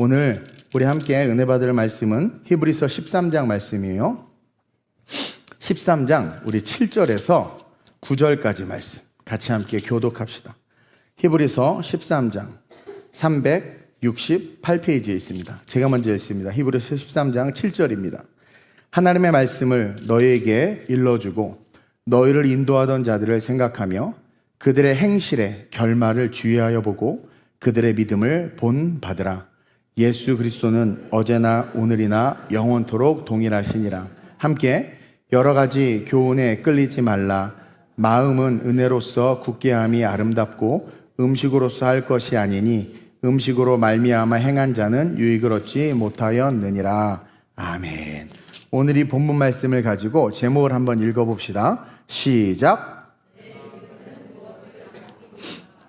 오늘 우리 함께 은혜 받을 말씀은 히브리서 13장 말씀이에요. 13장 우리 7절에서 9절까지 말씀 같이 함께 교독합시다. 히브리서 13장 368페이지에 있습니다. 제가 먼저 읽습니다. 히브리서 13장 7절입니다. 하나님의 말씀을 너희에게 일러주고 너희를 인도하던 자들을 생각하며 그들의 행실의 결말을 주의하여 보고 그들의 믿음을 본받으라. 예수 그리스도는 어제나 오늘이나 영원토록 동일하시니라. 함께 여러 가지 교훈에 끌리지 말라. 마음은 은혜로서 굳게 함이 아름답고 음식으로서 할 것이 아니니 음식으로 말미암아 행한 자는 유익을 얻지 못하였느니라. 아멘. 오늘 이 본문 말씀을 가지고 제목을 한번 읽어봅시다. 시작.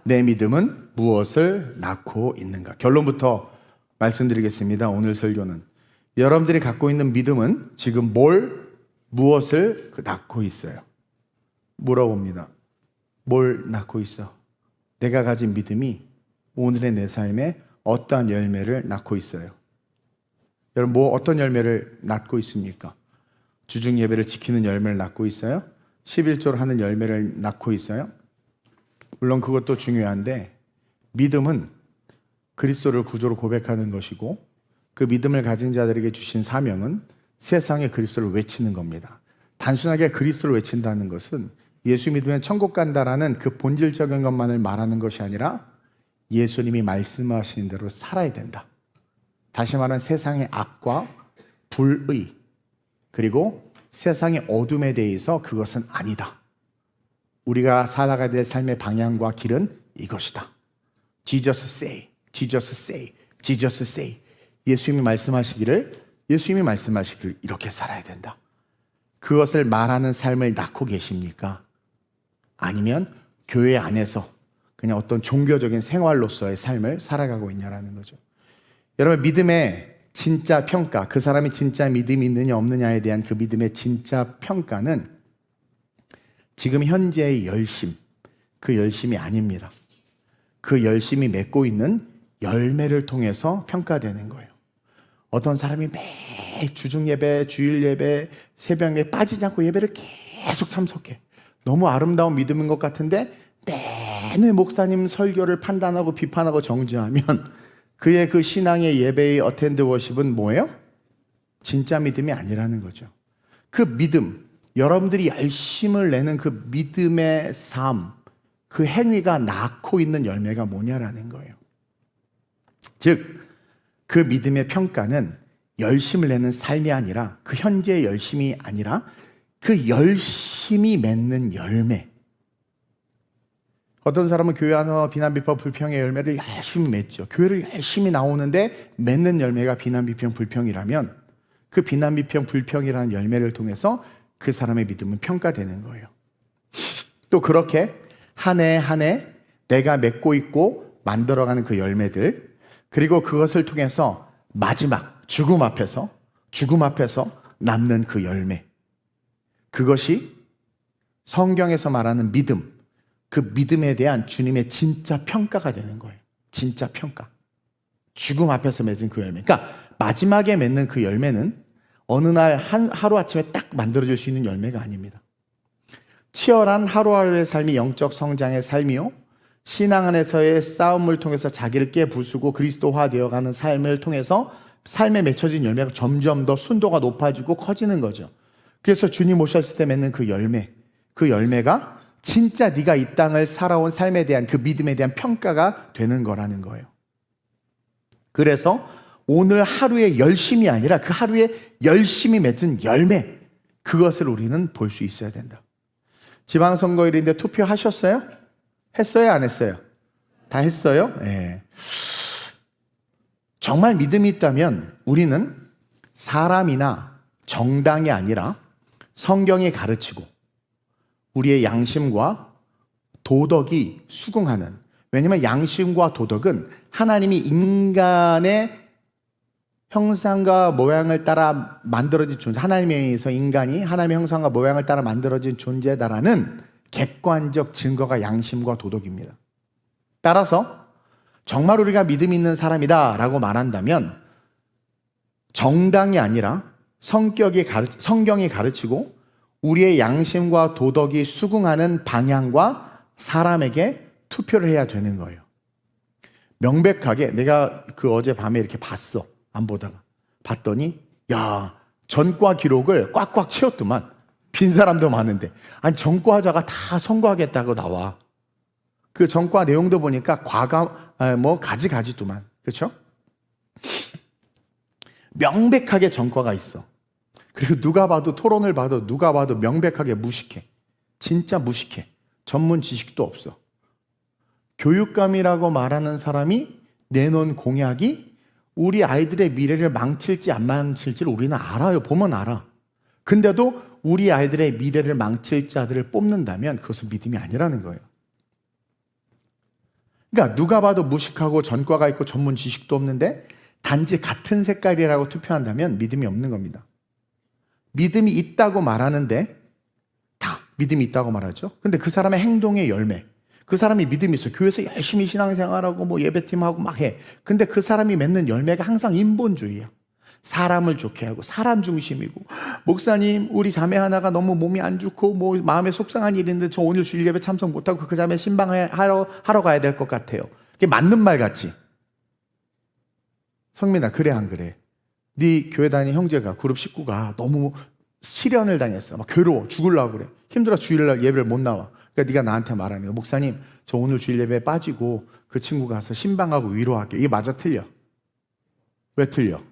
내 믿음은 무엇을 낳고 있는가? 결론부터 말씀드리겠습니다. 오늘 설교는 여러분들이 갖고 있는 믿음은 지금 무엇을 낳고 있어요? 물어봅니다. 뭘 낳고 있어? 내가 가진 믿음이 오늘의 내 삶에 어떠한 열매를 낳고 있어요? 여러분, 어떤 열매를 낳고 있습니까? 주중 예배를 지키는 열매를 낳고 있어요? 11조를 하는 열매를 낳고 있어요? 물론 그것도 중요한데 믿음은 그리스도를 구주로 고백하는 것이고 그 믿음을 가진 자들에게 주신 사명은 세상에 그리스도를 외치는 겁니다. 단순하게 그리스도를 외친다는 것은 예수 믿으면 천국 간다라는 그 본질적인 것만을 말하는 것이 아니라 예수님이 말씀하시는 대로 살아야 된다. 다시 말하면 세상의 악과 불의 그리고 세상의 어둠에 대해서 그것은 아니다. 우리가 살아가야 될 삶의 방향과 길은 이것이다. Jesus say, Jesus say, Jesus say. 예수님이 말씀하시기를 이렇게 살아야 된다. 그것을 말하는 삶을 낳고 계십니까? 아니면 교회 안에서 그냥 어떤 종교적인 생활로서의 삶을 살아가고 있냐라는 거죠. 여러분, 믿음의 진짜 평가, 그 사람이 진짜 믿음이 있느냐 없느냐에 대한 그 믿음의 진짜 평가는 지금 현재의 열심, 그 열심이 아닙니다. 그 열심이 맺고 있는 열매를 통해서 평가되는 거예요. 어떤 사람이 매일 주중 예배, 주일 예배, 새벽 예배 빠지지 않고 예배를 계속 참석해. 너무 아름다운 믿음인 것 같은데 내내 목사님 설교를 판단하고 비판하고 정죄하면 그의 그 신앙의 예배의 어텐드 워십은 뭐예요? 진짜 믿음이 아니라는 거죠. 그 믿음, 여러분들이 열심을 내는 그 믿음의 삶, 그 행위가 낳고 있는 열매가 뭐냐라는 거예요. 즉, 그 믿음의 평가는 열심을 내는 삶이 아니라 그 현재의 열심이 아니라 그 열심이 맺는 열매. 어떤 사람은 교회 안에서 비난, 비판, 불평의 열매를 열심히 맺죠. 교회를 열심히 나오는데 맺는 열매가 비난, 비평, 불평이라면 그 비난, 비평, 불평이라는 열매를 통해서 그 사람의 믿음은 평가되는 거예요. 또 그렇게 한 해 한 해 내가 맺고 있고 만들어가는 그 열매들, 그리고 그것을 통해서 마지막 죽음 앞에서 남는 그 열매, 그것이 성경에서 말하는 믿음, 그 믿음에 대한 주님의 진짜 평가가 되는 거예요. 진짜 평가. 죽음 앞에서 맺은 그 열매. 그러니까 마지막에 맺는 그 열매는 어느 날 하루아침에 딱 만들어질 수 있는 열매가 아닙니다. 치열한 하루하루의 삶이 영적 성장의 삶이요, 신앙 안에서의 싸움을 통해서 자기를 깨부수고 그리스도화 되어가는 삶을 통해서 삶에 맺혀진 열매가 점점 더 순도가 높아지고 커지는 거죠. 그래서 주님 오셨을 때 맺는 그 열매, 그 열매가 진짜 네가 이 땅을 살아온 삶에 대한 그 믿음에 대한 평가가 되는 거라는 거예요. 그래서 오늘 하루의 열심이 아니라 그 하루에 열심히 맺은 열매, 그것을 우리는 볼 수 있어야 된다. 지방선거일인데 투표하셨어요? 했어요? 안 했어요? 다 했어요? 네. 정말 믿음이 있다면 우리는 사람이나 정당이 아니라 성경이 가르치고 우리의 양심과 도덕이 수긍하는, 왜냐하면 양심과 도덕은 하나님이 인간의 형상과 모양을 따라 만들어진 존재, 하나님에 의해서 인간이 하나님의 형상과 모양을 따라 만들어진 존재다라는 객관적 증거가 양심과 도덕입니다. 따라서 정말 우리가 믿음 있는 사람이다 라고 말한다면 정당이 아니라 성경이 가르치고 우리의 양심과 도덕이 수긍하는 방향과 사람에게 투표를 해야 되는 거예요. 명백하게 내가 어제 밤에 이렇게 봤어. 안 보다가 봤더니 야, 전과 기록을 꽉꽉 채웠더만. 빈 사람도 많은데 아니 전과자가 다 선거하겠다고 나와. 그 전과 내용도 보니까 가지가지도만. 그렇죠? 명백하게 전과가 있어. 그리고 누가 봐도 토론을 봐도 누가 봐도 명백하게 무식해. 진짜 무식해. 전문 지식도 없어. 교육감이라고 말하는 사람이 내놓은 공약이 우리 아이들의 미래를 망칠지 안 망칠지를 우리는 알아요. 보면 알아. 근데도 우리 아이들의 미래를 망칠 자들을 뽑는다면 그것은 믿음이 아니라는 거예요. 그러니까 누가 봐도 무식하고 전과가 있고 전문 지식도 없는데 단지 같은 색깔이라고 투표한다면 믿음이 없는 겁니다. 믿음이 있다고 말하는데 다 믿음이 있다고 말하죠. 근데 그 사람의 행동의 열매, 그 사람이 믿음이 있어. 교회에서 열심히 신앙생활하고 예배팀하고 막 해. 근데 그 사람이 맺는 열매가 항상 인본주의야. 사람을 좋게 하고 사람 중심이고, 목사님 우리 자매 하나가 너무 몸이 안 좋고 마음에 속상한 일이 있는데 저 오늘 주일 예배 참석 못하고 그 자매 신방하러 가야 될 것 같아요. 그게 맞는 말 같지? 성민아, 그래 안 그래? 네 교회 다니는 형제가 그룹 식구가 너무 시련을 당했어. 막 괴로워 죽으려고 그래. 힘들어 주일날 예배를 못 나와. 그러니까 네가 나한테 말하는 거야. 목사님 저 오늘 주일 예배에 빠지고 그 친구 가서 신방하고 위로할게요. 이게 맞아 틀려? 왜 틀려?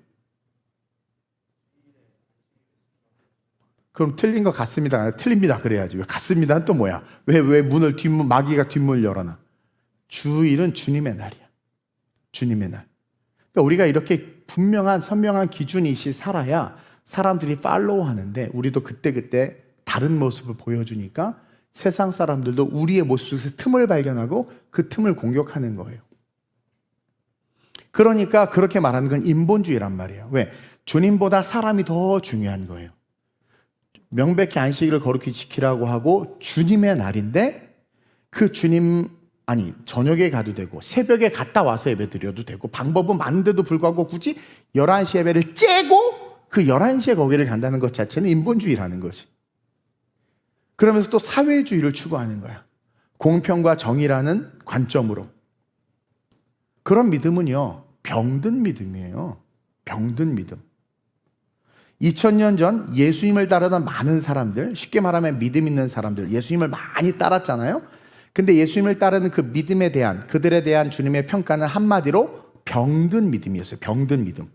그럼 틀린 것 같습니다. 틀립니다. 그래야지. 왜 같습니다는 또 뭐야? 왜 마귀가 뒷문 열어놔? 주일은 주님의 날이야. 주님의 날. 그러니까 우리가 이렇게 분명한 선명한 기준이시 살아야 사람들이 팔로우 하는데 우리도 그때그때 다른 모습을 보여주니까 세상 사람들도 우리의 모습 속에서 틈을 발견하고 그 틈을 공격하는 거예요. 그러니까 그렇게 말하는 건 인본주의란 말이에요. 왜? 주님보다 사람이 더 중요한 거예요. 명백히 안식일을 거룩히 지키라고 하고 주님의 날인데 그 저녁에 가도 되고 새벽에 갔다 와서 예배 드려도 되고 방법은 많은데도 불구하고 굳이 11시 예배를 째고 그 11시에 거기를 간다는 것 자체는 인본주의라는 거지. 그러면서 또 사회주의를 추구하는 거야. 공평과 정의라는 관점으로. 그런 믿음은요, 병든 믿음이에요. 병든 믿음. 2000년 전 예수님을 따르던 많은 사람들, 쉽게 말하면 믿음 있는 사람들, 예수님을 많이 따랐잖아요. 근데 예수님을 따르는 그 믿음에 대한, 그들에 대한 주님의 평가는 한마디로 병든 믿음이었어요. 병든 믿음.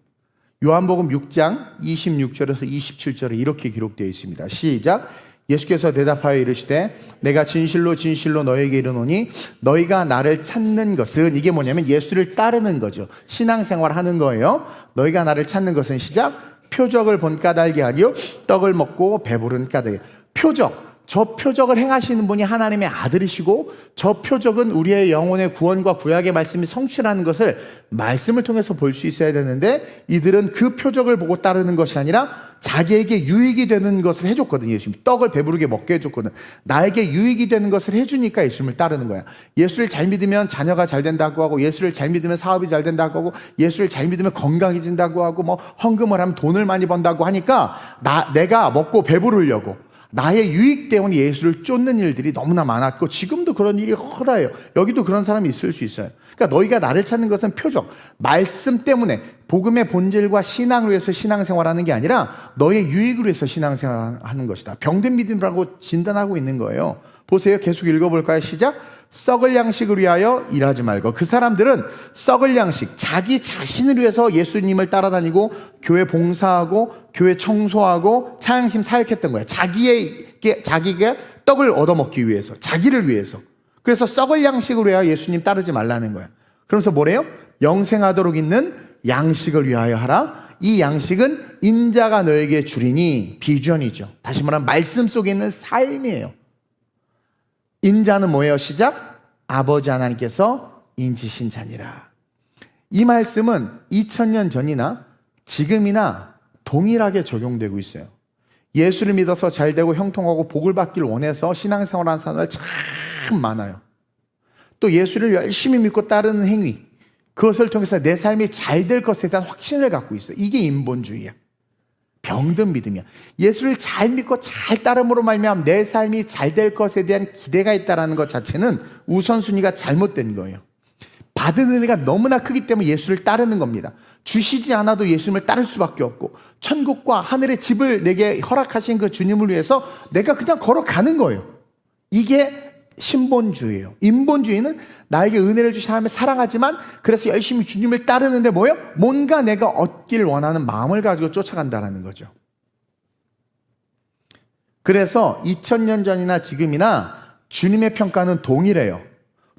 요한복음 6장 26절에서 27절에 이렇게 기록되어 있습니다. 시작. 예수께서 대답하여 이르시되 내가 진실로 진실로 너에게 이르노니 너희가 나를 찾는 것은, 이게 뭐냐면 예수를 따르는 거죠. 신앙생활 하는 거예요. 너희가 나를 찾는 것은, 시작, 표적을 본 까닭이 아니요 떡을 먹고 배부른 까닭이에요. 표적. 저 표적을 행하시는 분이 하나님의 아들이시고 저 표적은 우리의 영혼의 구원과 구약의 말씀이 성취라는 것을 말씀을 통해서 볼 수 있어야 되는데 이들은 그 표적을 보고 따르는 것이 아니라 자기에게 유익이 되는 것을 해줬거든요. 예수님 떡을 배부르게 먹게 해줬거든. 나에게 유익이 되는 것을 해주니까 예수님을 따르는 거야. 예수를 잘 믿으면 자녀가 잘 된다고 하고, 예수를 잘 믿으면 사업이 잘 된다고 하고, 예수를 잘 믿으면 건강해진다고 하고, 헌금을 하면 돈을 많이 번다고 하니까 내가 먹고 배부르려고 나의 유익 때문에 예수를 쫓는 일들이 너무나 많았고 지금도 그런 일이 허다해요. 여기도 그런 사람이 있을 수 있어요. 그러니까 너희가 나를 찾는 것은 표적, 말씀 때문에, 복음의 본질과 신앙을 위해서 신앙생활하는 게 아니라 너의 유익을 위해서 신앙생활하는 것이다. 병든 믿음이라고 진단하고 있는 거예요. 보세요. 계속 읽어볼까요? 시작. 썩을 양식을 위하여 일하지 말고. 그 사람들은 썩을 양식, 자기 자신을 위해서 예수님을 따라다니고 교회 봉사하고 교회 청소하고 찬양팀 사역했던 거야. 자기가 떡을 얻어먹기 위해서, 자기를 위해서. 그래서 썩을 양식을 위하여 예수님 따르지 말라는 거야. 그러면서 뭐래요? 영생하도록 있는 양식을 위하여 하라. 이 양식은 인자가 너에게 주리니, 비전이죠. 다시 말하면 말씀 속에 있는 삶이에요. 인자는 뭐예요? 시작. 아버지 하나님께서 인치신 자니라. 이 말씀은 2000년 전이나 지금이나 동일하게 적용되고 있어요. 예수를 믿어서 잘되고 형통하고 복을 받기를 원해서 신앙생활하는 사람들 참 많아요. 또 예수를 열심히 믿고 따르는 행위, 그것을 통해서 내 삶이 잘 될 것에 대한 확신을 갖고 있어. 이게 인본주의야. 병든 믿음이야. 예수를 잘 믿고 잘 따름으로 말미암아 내 삶이 잘 될 것에 대한 기대가 있다는 것 자체는 우선순위가 잘못된 거예요. 받은 은혜가 너무나 크기 때문에 예수를 따르는 겁니다. 주시지 않아도 예수님을 따를 수밖에 없고, 천국과 하늘의 집을 내게 허락하신 그 주님을 위해서 내가 그냥 걸어가는 거예요. 이게 신본주의예요. 인본주의는 나에게 은혜를 주신 하나님을 사랑하지만 그래서 열심히 주님을 따르는데 뭐예요? 뭔가 내가 얻길 원하는 마음을 가지고 쫓아간다는 거죠. 그래서 2000년 전이나 지금이나 주님의 평가는 동일해요.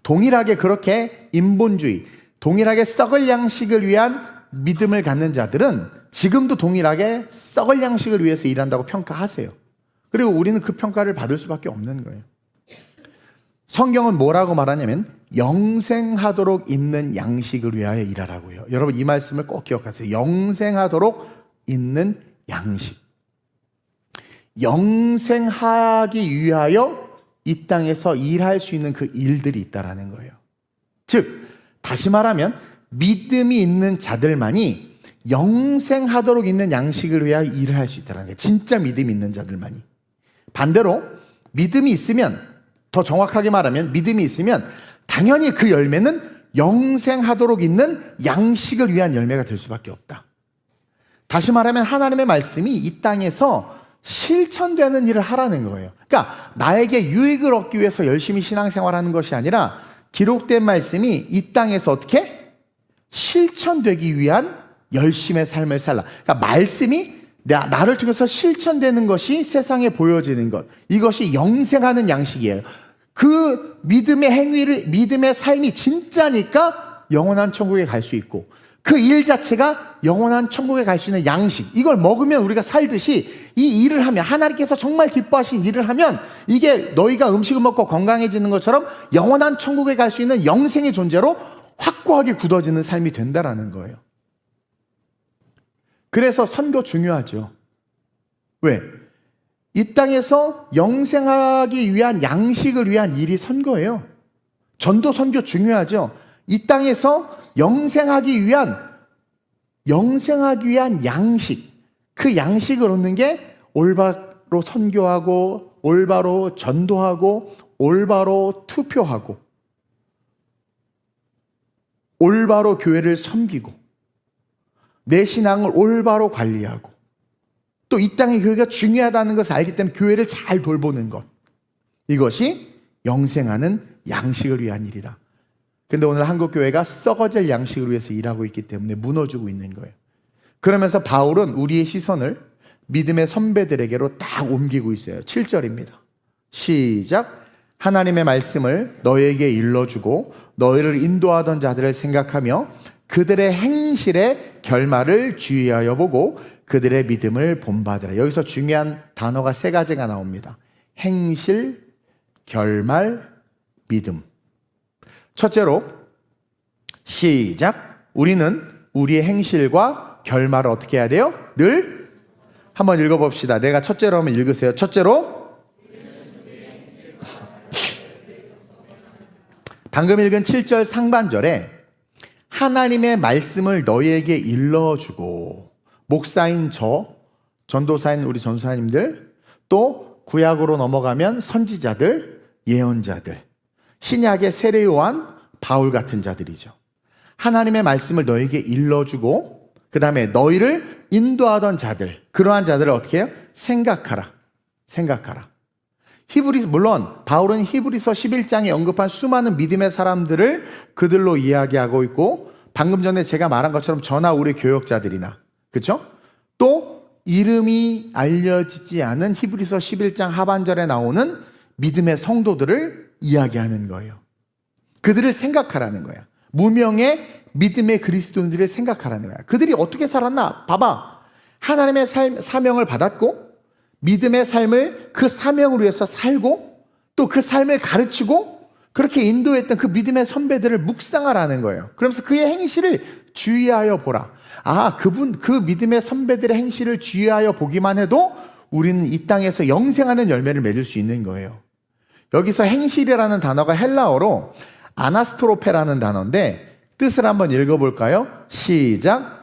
동일하게 그렇게 인본주의, 동일하게 썩을 양식을 위한 믿음을 갖는 자들은 지금도 동일하게 썩을 양식을 위해서 일한다고 평가하세요. 그리고 우리는 그 평가를 받을 수밖에 없는 거예요. 성경은 뭐라고 말하냐면 영생하도록 있는 양식을 위하여 일하라고요. 여러분 이 말씀을 꼭 기억하세요. 영생하도록 있는 양식. 영생하기 위하여 이 땅에서 일할 수 있는 그 일들이 있다라는 거예요. 즉 다시 말하면 믿음이 있는 자들만이 영생하도록 있는 양식을 위하여 일을 할 수 있다는 거예요. 진짜 믿음이 있는 자들만이. 반대로 믿음이 있으면, 더 정확하게 말하면 믿음이 있으면 당연히 그 열매는 영생하도록 있는 양식을 위한 열매가 될 수밖에 없다. 다시 말하면 하나님의 말씀이 이 땅에서 실천되는 일을 하라는 거예요. 그러니까 나에게 유익을 얻기 위해서 열심히 신앙생활하는 것이 아니라 기록된 말씀이 이 땅에서 어떻게 실천되기 위한 열심의 삶을 살라. 그러니까 말씀이 나를 통해서 실천되는 것이 세상에 보여지는 것, 이것이 영생하는 양식이에요. 그 믿음의 행위를, 믿음의 삶이 진짜니까 영원한 천국에 갈 수 있고, 그 일 자체가 영원한 천국에 갈 수 있는 양식, 이걸 먹으면 우리가 살듯이 이 일을 하면, 하나님께서 정말 기뻐하신 일을 하면 이게 너희가 음식을 먹고 건강해지는 것처럼 영원한 천국에 갈 수 있는 영생의 존재로 확고하게 굳어지는 삶이 된다라는 거예요. 그래서 선교 중요하죠. 왜? 이 땅에서 영생하기 위한 양식을 위한 일이 선교예요. 전도 선교 중요하죠. 이 땅에서 영생하기 위한 양식, 그 양식을 얻는 게 올바로 선교하고, 올바로 전도하고, 올바로 투표하고, 올바로 교회를 섬기고, 내 신앙을 올바로 관리하고, 또 이 땅의 교회가 중요하다는 것을 알기 때문에 교회를 잘 돌보는 것, 이것이 영생하는 양식을 위한 일이다. 근데 오늘 한국교회가 썩어질 양식을 위해서 일하고 있기 때문에 무너지고 있는 거예요. 그러면서 바울은 우리의 시선을 믿음의 선배들에게로 딱 옮기고 있어요. 7절입니다. 시작. 하나님의 말씀을 너에게 일러주고 너희를 인도하던 자들을 생각하며 그들의 행실의 결말을 주의하여 보고 그들의 믿음을 본받으라. 여기서 중요한 단어가 세 가지가 나옵니다. 행실, 결말, 믿음. 첫째로 시작. 우리는 우리의 행실과 결말을 어떻게 해야 돼요? 늘 한번 읽어봅시다. 내가 첫째로 하면 읽으세요. 첫째로 방금 읽은 7절 상반절에 하나님의 말씀을 너희에게 일러주고, 목사인 저, 전도사인 우리 전도사님들, 또 구약으로 넘어가면 선지자들, 예언자들, 신약의 세례 요한, 바울 같은 자들이죠. 하나님의 말씀을 너희에게 일러주고 그 다음에 너희를 인도하던 자들, 그러한 자들을 어떻게 해요? 생각하라. 물론 바울은 히브리서 11장에 언급한 수많은 믿음의 사람들을 그들로 이야기하고 있고, 방금 전에 제가 말한 것처럼 저나 우리 교역자들이나, 그렇죠? 또 이름이 알려지지 않은 히브리서 11장 하반절에 나오는 믿음의 성도들을 이야기하는 거예요. 그들을 생각하라는 거야. 무명의 믿음의 그리스도인들을 생각하라는 거야. 그들이 어떻게 살았나? 봐봐. 하나님의 사명을 받았고, 믿음의 삶을 그 사명을 위해서 살고, 또 그 삶을 가르치고, 그렇게 인도했던 그 믿음의 선배들을 묵상하라는 거예요. 그러면서 그의 행실을 주의하여 보라. 그 믿음의 선배들의 행실을 주의하여 보기만 해도 우리는 이 땅에서 영생하는 열매를 맺을 수 있는 거예요. 여기서 행실이라는 단어가 헬라어로 아나스트로페라는 단어인데, 뜻을 한번 읽어볼까요? 시작.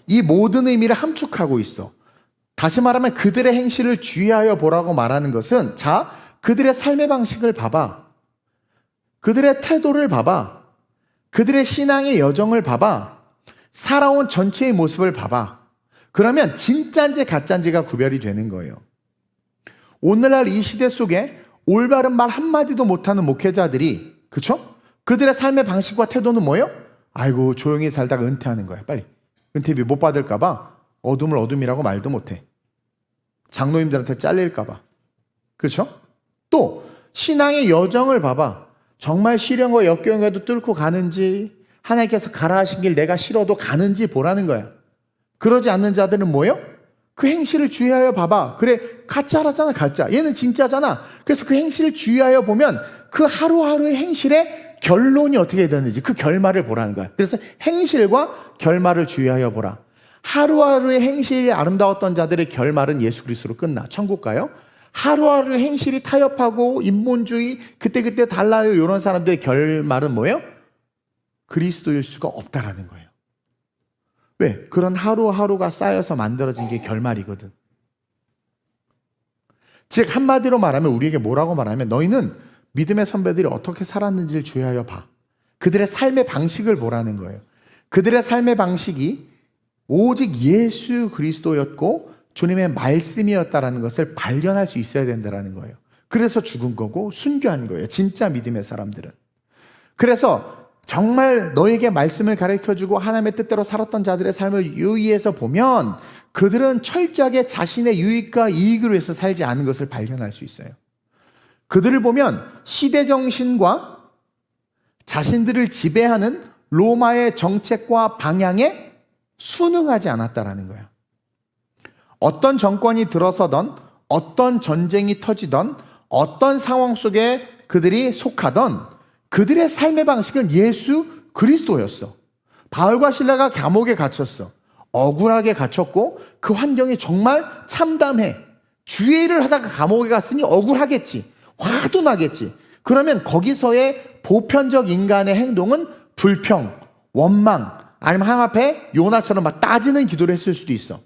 이 모든 의미를 함축하고 있어. 다시 말하면 그들의 행실을 주의하여 보라고 말하는 것은, 자, 그들의 삶의 방식을 봐봐. 그들의 태도를 봐봐. 그들의 신앙의 여정을 봐봐. 살아온 전체의 모습을 봐봐. 그러면 진짜인지 가짜인지가 구별이 되는 거예요. 오늘날 이 시대 속에 올바른 말 한마디도 못하는 목회자들이, 그쵸? 그들의 삶의 방식과 태도는 뭐예요? 아이고, 조용히 살다가 은퇴하는 거야. 빨리 은퇴비 못 받을까봐 어둠을 어둠이라고 말도 못해. 장로님들한테 잘릴까봐. 그렇죠? 또 신앙의 여정을 봐봐. 정말 시련과 역경에도 뚫고 가는지, 하나님께서 가라 하신 길 내가 싫어도 가는지 보라는 거야. 그러지 않는 자들은 뭐예요? 그 행실을 주의하여 봐봐. 그래, 가짜라잖아, 가짜. 얘는 진짜잖아. 그래서 그 행실을 주의하여 보면 그 하루하루의 행실의 결론이 어떻게 되는지, 그 결말을 보라는 거야. 그래서 행실과 결말을 주의하여 보라. 하루하루의 행실이 아름다웠던 자들의 결말은 예수 그리스도로 끝나. 천국 가요. 하루하루의 행실이 타협하고 인본주의, 그때그때 달라요, 이런 사람들의 결말은 뭐예요? 그리스도일 수가 없다라는 거예요. 왜? 그런 하루하루가 쌓여서 만들어진 게 결말이거든. 즉 한마디로 말하면, 우리에게 뭐라고 말하면, 너희는 믿음의 선배들이 어떻게 살았는지를 주의하여 봐. 그들의 삶의 방식을 보라는 거예요. 그들의 삶의 방식이 오직 예수 그리스도였고 주님의 말씀이었다라는 것을 발견할 수 있어야 된다는 거예요. 그래서 죽은 거고 순교한 거예요. 진짜 믿음의 사람들은. 그래서 정말 너에게 말씀을 가르쳐주고 하나님의 뜻대로 살았던 자들의 삶을 유의해서 보면 그들은 철저하게 자신의 유익과 이익을 위해서 살지 않은 것을 발견할 수 있어요. 그들을 보면 시대정신과 자신들을 지배하는 로마의 정책과 방향에 순응하지 않았다라는 거야. 어떤 정권이 들어서던, 어떤 전쟁이 터지던, 어떤 상황 속에 그들이 속하던 그들의 삶의 방식은 예수 그리스도였어. 바울과 실라가 감옥에 갇혔어. 억울하게 갇혔고 그 환경이 정말 참담해. 주의 일을 하다가 감옥에 갔으니 억울하겠지. 화도 나겠지. 그러면 거기서의 보편적 인간의 행동은 불평, 원망, 아니면 하나님 앞에 요나처럼 막 따지는 기도를 했을 수도 있어.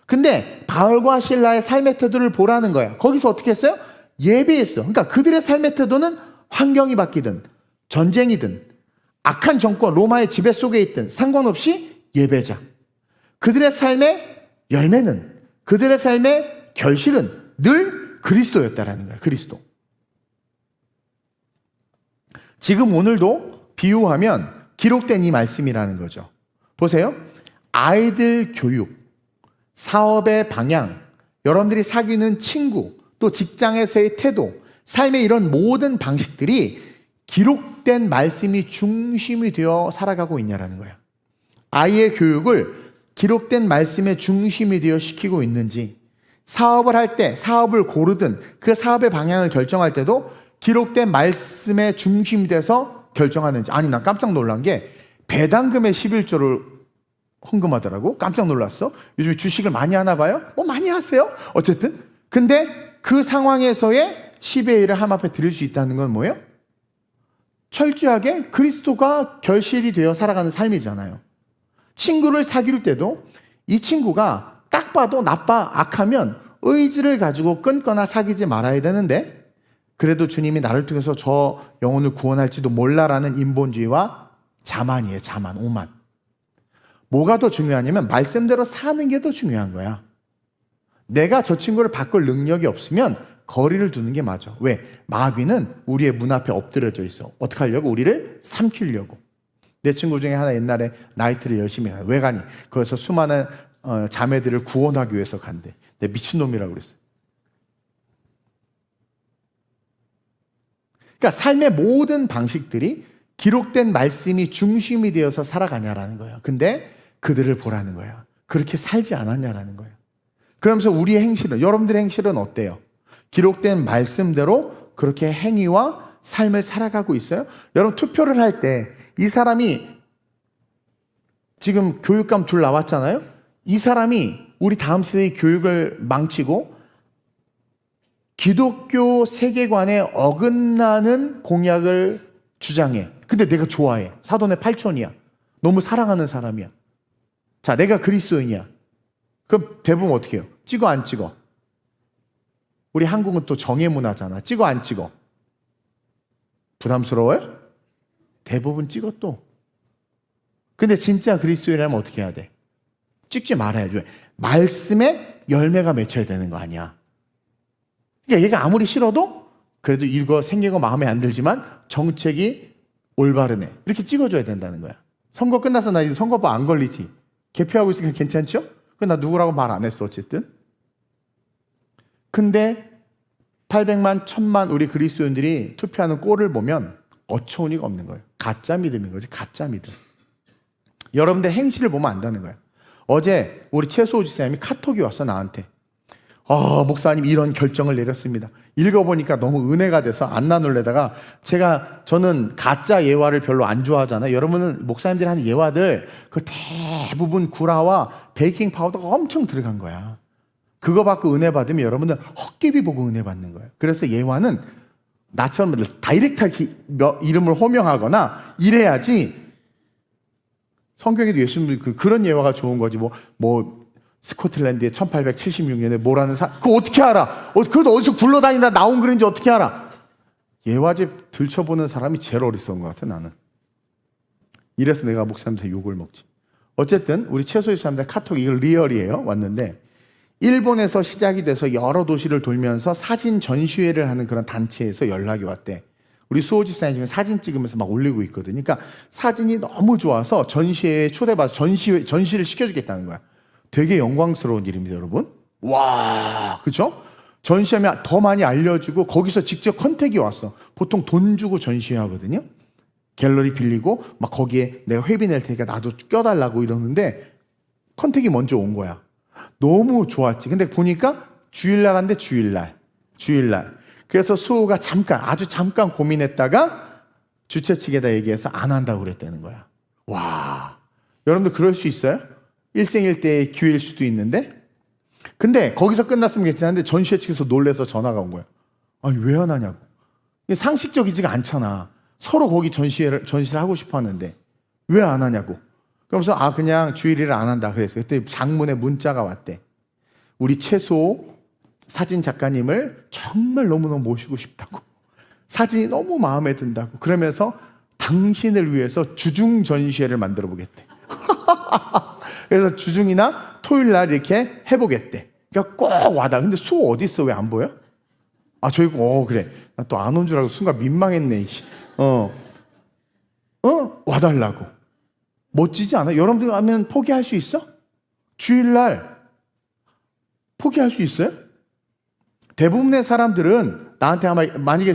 근데 바울과 실라의 삶의 태도를 보라는 거야. 거기서 어떻게 했어요? 예배했어. 그러니까 그들의 삶의 태도는 환경이 바뀌든 전쟁이든 악한 정권 로마의 지배 속에 있든 상관없이 예배자. 그들의 삶의 열매는, 그들의 삶의 결실은 늘 그리스도였다라는 거야. 그리스도. 지금 오늘도 비유하면 기록된 이 말씀이라는 거죠. 보세요. 아이들 교육, 사업의 방향, 여러분들이 사귀는 친구, 또 직장에서의 태도, 삶의 이런 모든 방식들이 기록된 말씀이 중심이 되어 살아가고 있냐라는 거야. 아이의 교육을 기록된 말씀의 중심이 되어 시키고 있는지, 사업을 할 때, 사업을 고르든 그 사업의 방향을 결정할 때도 기록된 말씀의 중심이 돼서 결정하는지. 아니, 난 깜짝 놀란 게 배당금의 11조를 헌금하더라고. 깜짝 놀랐어. 요즘에 주식을 많이 하나 봐요? 많이 하세요. 어쨌든. 근데 그 상황에서의 10의 1을 하나님 앞에 드릴 수 있다는 건 뭐예요? 철저하게 그리스도가 결실이 되어 살아가는 삶이잖아요. 친구를 사귈 때도 이 친구가 딱 봐도 나빠, 악하면 의지를 가지고 끊거나 사귀지 말아야 되는데, 그래도 주님이 나를 통해서 저 영혼을 구원할지도 몰라라는 인본주의와 자만이에요. 자만, 오만. 뭐가 더 중요하냐면 말씀대로 사는 게 더 중요한 거야. 내가 저 친구를 바꿀 능력이 없으면 거리를 두는 게 맞아. 왜? 마귀는 우리의 문 앞에 엎드려져 있어. 어떻게 하려고? 우리를 삼키려고. 내 친구 중에 하나 옛날에 나이트를 열심히 가. 왜 가니? 거기서 수많은 자매들을 구원하기 위해서 간대. 내 미친놈이라고 그랬어. 그러니까 삶의 모든 방식들이 기록된 말씀이 중심이 되어서 살아가냐라는 거예요. 근데 그들을 보라는 거예요. 그렇게 살지 않았냐라는 거예요. 그러면서 우리의 행실은, 여러분들의 행실은 어때요? 기록된 말씀대로 그렇게 행위와 삶을 살아가고 있어요? 여러분 투표를 할 때 이 사람이, 지금 교육감 둘 나왔잖아요. 이 사람이 우리 다음 세대의 교육을 망치고 기독교 세계관에 어긋나는 공약을 주장해. 근데 내가 좋아해. 사돈의 팔촌이야. 너무 사랑하는 사람이야. 자, 내가 그리스도인이야. 그럼 대부분 어떻게 해요? 찍어 안 찍어? 우리 한국은 또 정예 문화잖아. 찍어 안 찍어? 부담스러워요? 대부분 찍어 또. 근데 진짜 그리스도인이라면 어떻게 해야 돼? 찍지 말아야죠. 말씀에 열매가 맺혀야 되는 거 아니야. 그러니까 얘가 아무리 싫어도 그래도 이거 생긴 거 마음에 안 들지만 정책이 올바르네. 이렇게 찍어줘야 된다는 거야. 선거 끝나서 나 이제 선거법 안 걸리지. 개표하고 있으니까 괜찮죠? 나 누구라고 말 안 했어 어쨌든. 근데 800만, 1000만 우리 그리스도인들이 투표하는 꼴을 보면 어처구니가 없는 거예요. 가짜 믿음인 거지. 가짜 믿음. 여러분들 행실을 보면 안다는 거예요. 어제 우리 최수호 집사님이 카톡이 왔어 나한테. 목사님 이런 결정을 내렸습니다. 읽어보니까 너무 은혜가 돼서 안 나눌래다가 저는 가짜 예화를 별로 안 좋아하잖아요. 여러분은 목사님들이 하는 예화들 그 대부분 구라와 베이킹 파우더가 엄청 들어간 거야. 그거 받고 은혜 받으면 여러분들 헛개비 보고 은혜 받는 거예요. 그래서 예화는 나처럼 다이렉트하게 이름을 호명하거나 이래야지. 성경에도 예수님 그런 예화가 좋은 거지. 스코틀랜드에 1876년에 뭐라는 그거 어떻게 알아? 그것도 어디서 굴러다니다 나온 글인지 어떻게 알아? 예화집 들춰보는 사람이 제일 어리석은 것 같아 나는. 이래서 내가 목사님한테 욕을 먹지. 어쨌든 우리 최소 집사님한테 카톡 이거 리얼이에요. 왔는데 일본에서 시작이 돼서 여러 도시를 돌면서 사진 전시회를 하는 그런 단체에서 연락이 왔대. 우리 수호 집사님 지금 사진 찍으면서 막 올리고 있거든요. 그러니까 사진이 너무 좋아서 전시회에 초대받아서 전시를 시켜주겠다는 거야. 되게 영광스러운 일입니다, 여러분. 와, 그죠? 전시하면 더 많이 알려주고 거기서 직접 컨택이 왔어. 보통 돈 주고 전시회 하거든요. 갤러리 빌리고 막 거기에 내가 회비 낼 테니까 나도 껴달라고 이러는데 컨택이 먼저 온 거야. 너무 좋았지. 근데 보니까 주일날 한대 주일날. 그래서 수호가 아주 잠깐 고민했다가 주최 측에다 얘기해서 안 한다고 그랬다는 거야. 와, 여러분들 그럴 수 있어요? 일생일대의 기회일 수도 있는데. 근데 거기서 끝났으면 괜찮은데 전시회 측에서 놀래서 전화가 온 거야. 아니 왜 안 하냐고. 상식적이지가 않잖아. 서로 거기 전시를 하고 싶어 하는데 왜 안 하냐고. 그러면서 그냥 주일이를 안 한다 그랬어요. 그때 장문에 문자가 왔대. 우리 최소 사진 작가님을 정말 너무너무 모시고 싶다고. 사진이 너무 마음에 든다고. 그러면서 당신을 위해서 주중 전시회를 만들어 보겠대. 그래서 주중이나 토요일 날 이렇게 해보겠대. 그러니까 꼭 와달라. 근데 수호 어디 있어? 왜 안 보여? 저기 그래. 나 또 안 온 줄 알고 순간 민망했네. 와달라고. 멋지지 않아? 여러분들 하면 포기할 수 있어? 주일날 포기할 수 있어요? 대부분의 사람들은 나한테 아마 만약에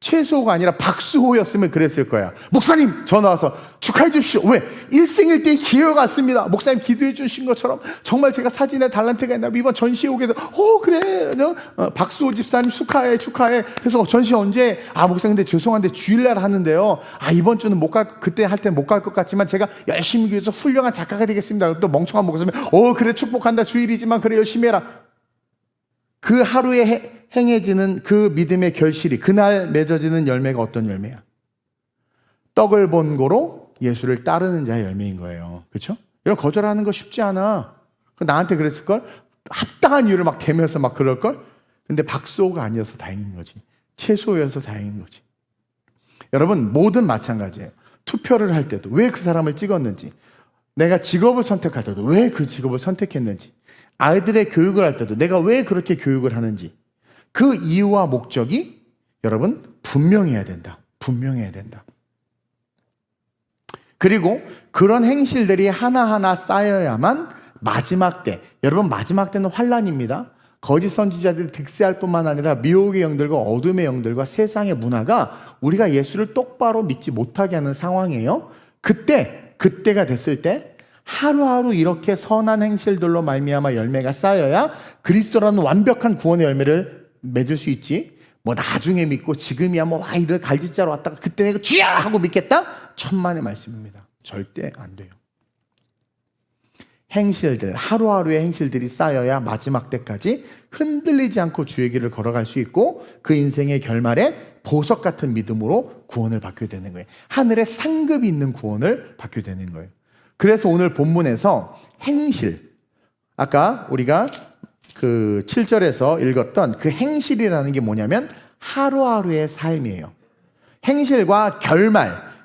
최수호가 아니라 박수호였으면 그랬을 거야. 목사님 전화 와서 축하해 주십시오. 왜? 일생일대의 기회가 왔습니다. 목사님 기도해 주신 것처럼 정말 제가 사진에 달란트가 있나 이번 전시회 오게 돼서 그래. 박수호 집사님 축하해. 그래서 전시 언제? 목사님 근데 죄송한데 주일날 하는데요. 이번 주는 못 갈, 그때 할 때 못 갈 것 같지만 제가 열심히 위해서 훌륭한 작가가 되겠습니다. 또 멍청한 목사님 그래 축복한다. 주일이지만 그래 열심히 해라. 그 하루에 행해지는 그 믿음의 결실이 그날 맺어지는 열매가 어떤 열매야? 떡을 본 고로 예수를 따르는 자의 열매인 거예요. 그렇죠? 이런 거절하는 거 쉽지 않아. 나한테 그랬을걸? 합당한 이유를 막 대면서 막 그럴걸? 근데 박수호가 아니어서 다행인 거지. 최수호여서 다행인 거지. 여러분 뭐든 마찬가지예요. 투표를 할 때도 왜 그 사람을 찍었는지, 내가 직업을 선택할 때도 왜 그 직업을 선택했는지, 아이들의 교육을 할 때도 내가 왜 그렇게 교육을 하는지 그 이유와 목적이 여러분 분명해야 된다. 그리고 그런 행실들이 하나하나 쌓여야만 마지막 때, 여러분 마지막 때는 환란입니다. 거짓 선지자들이 득세할 뿐만 아니라 미혹의 영들과 어둠의 영들과 세상의 문화가 우리가 예수를 똑바로 믿지 못하게 하는 상황이에요. 그때가 됐을 때 하루하루 이렇게 선한 행실들로 말미암아 열매가 쌓여야 그리스도라는 완벽한 구원의 열매를 맺을 수 있지. 나중에 믿고 지금이야 이를 갈짓자로 왔다가 그때 내가 주야 하고 믿겠다? 천만의 말씀입니다. 절대 안 돼요. 행실들, 하루하루의 행실들이 쌓여야 마지막 때까지 흔들리지 않고 주의 길을 걸어갈 수 있고 그 인생의 결말에 보석 같은 믿음으로 구원을 받게 되는 거예요. 하늘의 상급이 있는 구원을 받게 되는 거예요. 그래서 오늘 본문에서 행실, 아까 우리가 그 7절에서 읽었던 그 행실이라는 게 뭐냐면 하루하루의 삶이에요. 행실과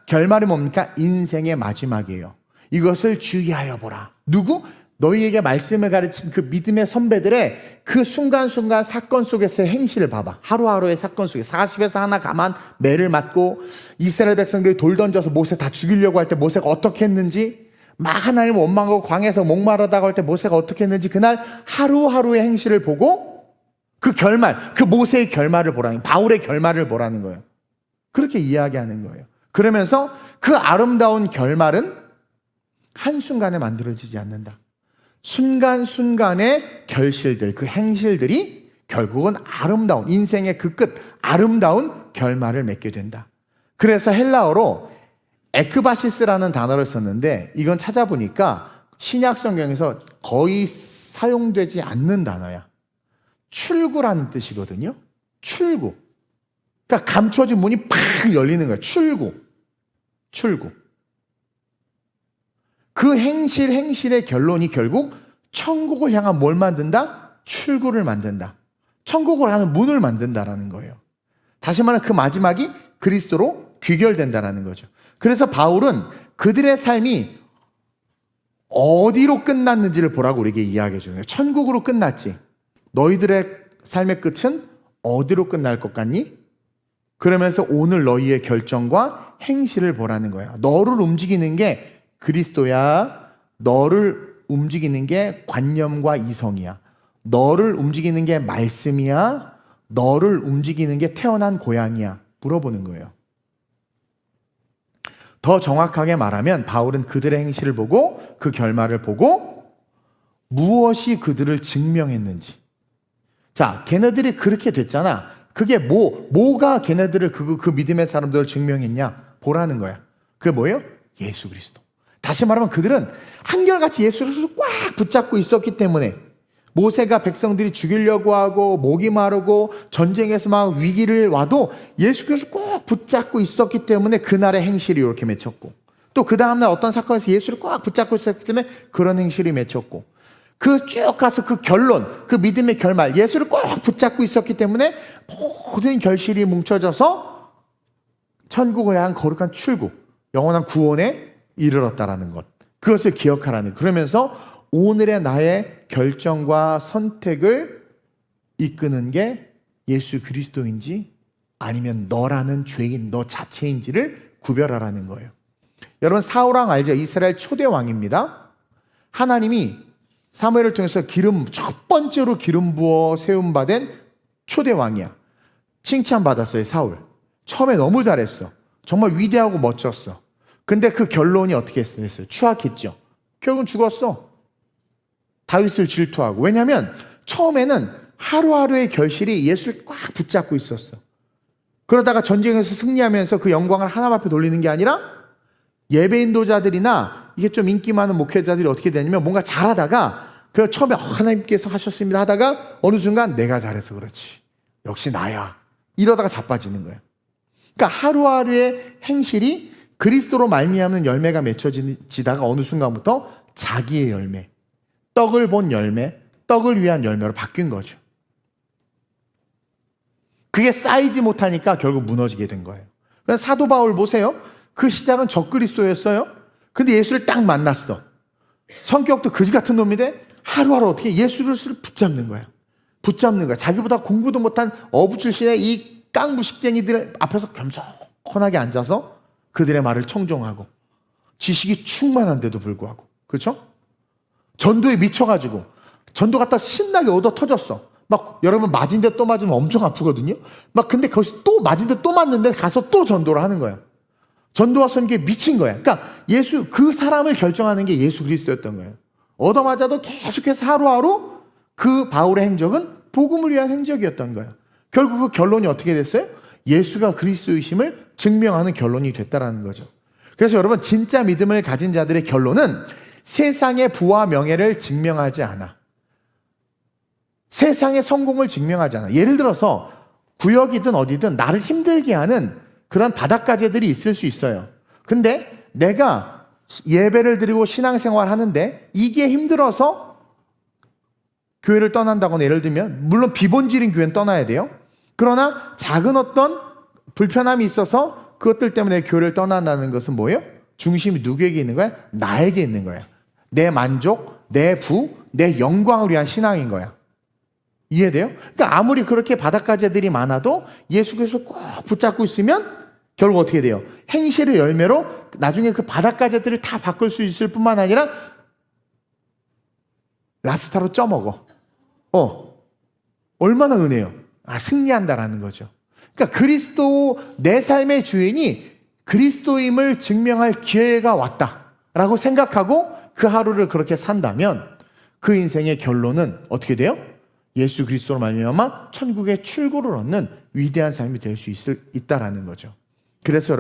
결말이 뭡니까? 인생의 마지막이에요. 이것을 주의하여 보라. 누구? 너희에게 말씀을 가르친 그 믿음의 선배들의 그 순간순간 사건 속에서의 행실을 봐봐. 하루하루의 사건 속에 40에서 하나 가만 매를 맞고 이스라엘 백성들이 돌 던져서 모세 다 죽이려고 할 때 모세가 어떻게 했는지, 막 하나님을 원망하고 광야에서 목마르다고 할 때 모세가 어떻게 했는지, 그날 하루하루의 행실을 보고 그 결말, 그 모세의 결말을 보라는, 바울의 결말을 보라는 거예요. 그렇게 이야기하는 거예요. 그러면서 그 아름다운 결말은 한순간에 만들어지지 않는다. 순간순간의 결실들, 그 행실들이 결국은 아름다운, 인생의 그 끝, 아름다운 결말을 맺게 된다. 그래서 헬라어로 에크바시스라는 단어를 썼는데 이건 찾아보니까 신약 성경에서 거의 사용되지 않는 단어야. 출구라는 뜻이거든요. 출구. 그러니까 감춰진 문이 팍 열리는 거야. 출구. 그 행실의 결론이 결국 천국을 향한 뭘 만든다? 출구를 만든다. 천국을 하는 문을 만든다라는 거예요. 다시 말하면 그 마지막이 그리스도로 귀결된다라는 거죠. 그래서 바울은 그들의 삶이 어디로 끝났는지를 보라고 우리에게 이야기해 주는 거예요. 천국으로 끝났지. 너희들의 삶의 끝은 어디로 끝날 것 같니? 그러면서 오늘 너희의 결정과 행실을 보라는 거야. 너를 움직이는 게 그리스도야. 너를 움직이는 게 관념과 이성이야. 너를 움직이는 게 말씀이야. 너를 움직이는 게 태어난 고향이야. 물어보는 거예요. 더 정확하게 말하면 바울은 그들의 행실을 보고 그 결말을 보고 무엇이 그들을 증명했는지. 자, 걔네들이 그렇게 됐잖아. 그게 뭐가 걔네들을 그 믿음의 사람들을 증명했냐? 보라는 거야. 그게 뭐예요? 예수 그리스도. 다시 말하면 그들은 한결같이 예수 그리스도를 꽉 붙잡고 있었기 때문에 모세가 백성들이 죽이려고 하고 목이 마르고 전쟁에서 막 위기를 와도 예수 그리스도를 꼭 붙잡고 있었기 때문에 그날의 행실이 이렇게 맺혔고, 또 그 다음날 어떤 사건에서 예수를 꽉 붙잡고 있었기 때문에 그런 행실이 맺혔고, 그 쭉 가서 그 결론, 그 믿음의 결말, 예수를 꼭 붙잡고 있었기 때문에 모든 결실이 뭉쳐져서 천국을 향한 거룩한 출구, 영원한 구원에 이르렀다라는 것, 그것을 기억하라는. 그러면서 오늘의 나의 결정과 선택을 이끄는 게 예수 그리스도인지 아니면 너라는 죄인, 너 자체인지를 구별하라는 거예요. 여러분, 사울왕 알죠? 이스라엘 초대 왕입니다. 하나님이 사무엘을 통해서 첫 번째로 기름 부어 세움받은 초대 왕이야. 칭찬받았어요, 사울. 처음에 너무 잘했어. 정말 위대하고 멋졌어. 근데 그 결론이 어떻게 했어요? 추악했죠. 결국은 죽었어. 다윗을 질투하고. 왜냐하면 처음에는 하루하루의 결실이 예수를 꽉 붙잡고 있었어. 그러다가 전쟁에서 승리하면서 그 영광을 하나님 앞에 돌리는 게 아니라 예배 인도자들이나 이게 좀 인기 많은 목회자들이 어떻게 되냐면 뭔가 잘하다가 그 처음에 하나님께서 하셨습니다 하다가 어느 순간 내가 잘해서 그렇지. 역시 나야. 이러다가 자빠지는 거예요. 그러니까 하루하루의 행실이 그리스도로 말미암는 열매가 맺혀지다가 어느 순간부터 자기의 열매, 떡을 본 열매, 떡을 위한 열매로 바뀐 거죠. 그게 쌓이지 못하니까 결국 무너지게 된 거예요. 사도 바울 보세요. 그 시작은 적그리스도였어요. 근데 예수를 딱 만났어. 성격도 거지 같은 놈인데 하루하루 어떻게 예수 그리스도를 붙잡는 거야. 자기보다 공부도 못한 어부 출신의 이 깡무식쟁이들 앞에서 겸손하게 앉아서 그들의 말을 청종하고 지식이 충만한데도 불구하고, 그렇죠? 전도에 미쳐가지고 전도 갖다 신나게 얻어 터졌어. 막 여러분 맞은 데 또 맞으면 엄청 아프거든요. 막 근데 거기서 또 맞은 데 또 맞는데 가서 또 전도를 하는 거야. 전도와 선교에 미친 거야. 그러니까 그 사람을 결정하는 게 예수 그리스도였던 거예요. 얻어맞아도 계속해서 하루하루 그 바울의 행적은 복음을 위한 행적이었던 거예요. 결국 그 결론이 어떻게 됐어요? 예수가 그리스도이심을 증명하는 결론이 됐다라는 거죠. 그래서 여러분, 진짜 믿음을 가진 자들의 결론은 세상의 부와 명예를 증명하지 않아. 세상의 성공을 증명하지 않아. 예를 들어서 구역이든 어디든 나를 힘들게 하는 그런 바닷가재들이 있을 수 있어요. 근데 내가 예배를 드리고 신앙생활 하는데 이게 힘들어서 교회를 떠난다거나, 예를 들면 물론 비본질인 교회는 떠나야 돼요. 그러나 작은 어떤 불편함이 있어서 그것들 때문에 교회를 떠난다는 것은 뭐예요? 중심이 누구에게 있는 거야? 나에게 있는 거야. 내 만족, 내 부, 내 영광을 위한 신앙인 거야. 이해돼요? 그러니까 아무리 그렇게 바닷가재들이 많아도 예수 그리스도를 꼭 붙잡고 있으면 결국 어떻게 돼요? 행실의 열매로 나중에 그 바닷가재들을 다 바꿀 수 있을 뿐만 아니라 랍스타로 쪄먹어. 얼마나 은혜요? 승리한다라는 거죠. 그러니까 그리스도, 내 삶의 주인이 그리스도임을 증명할 기회가 왔다라고 생각하고 그 하루를 그렇게 산다면 그 인생의 결론은 어떻게 돼요? 예수 그리스도로 말미암아 천국의 출구를 얻는 위대한 삶이 될 수 있다라는 거죠. 그래서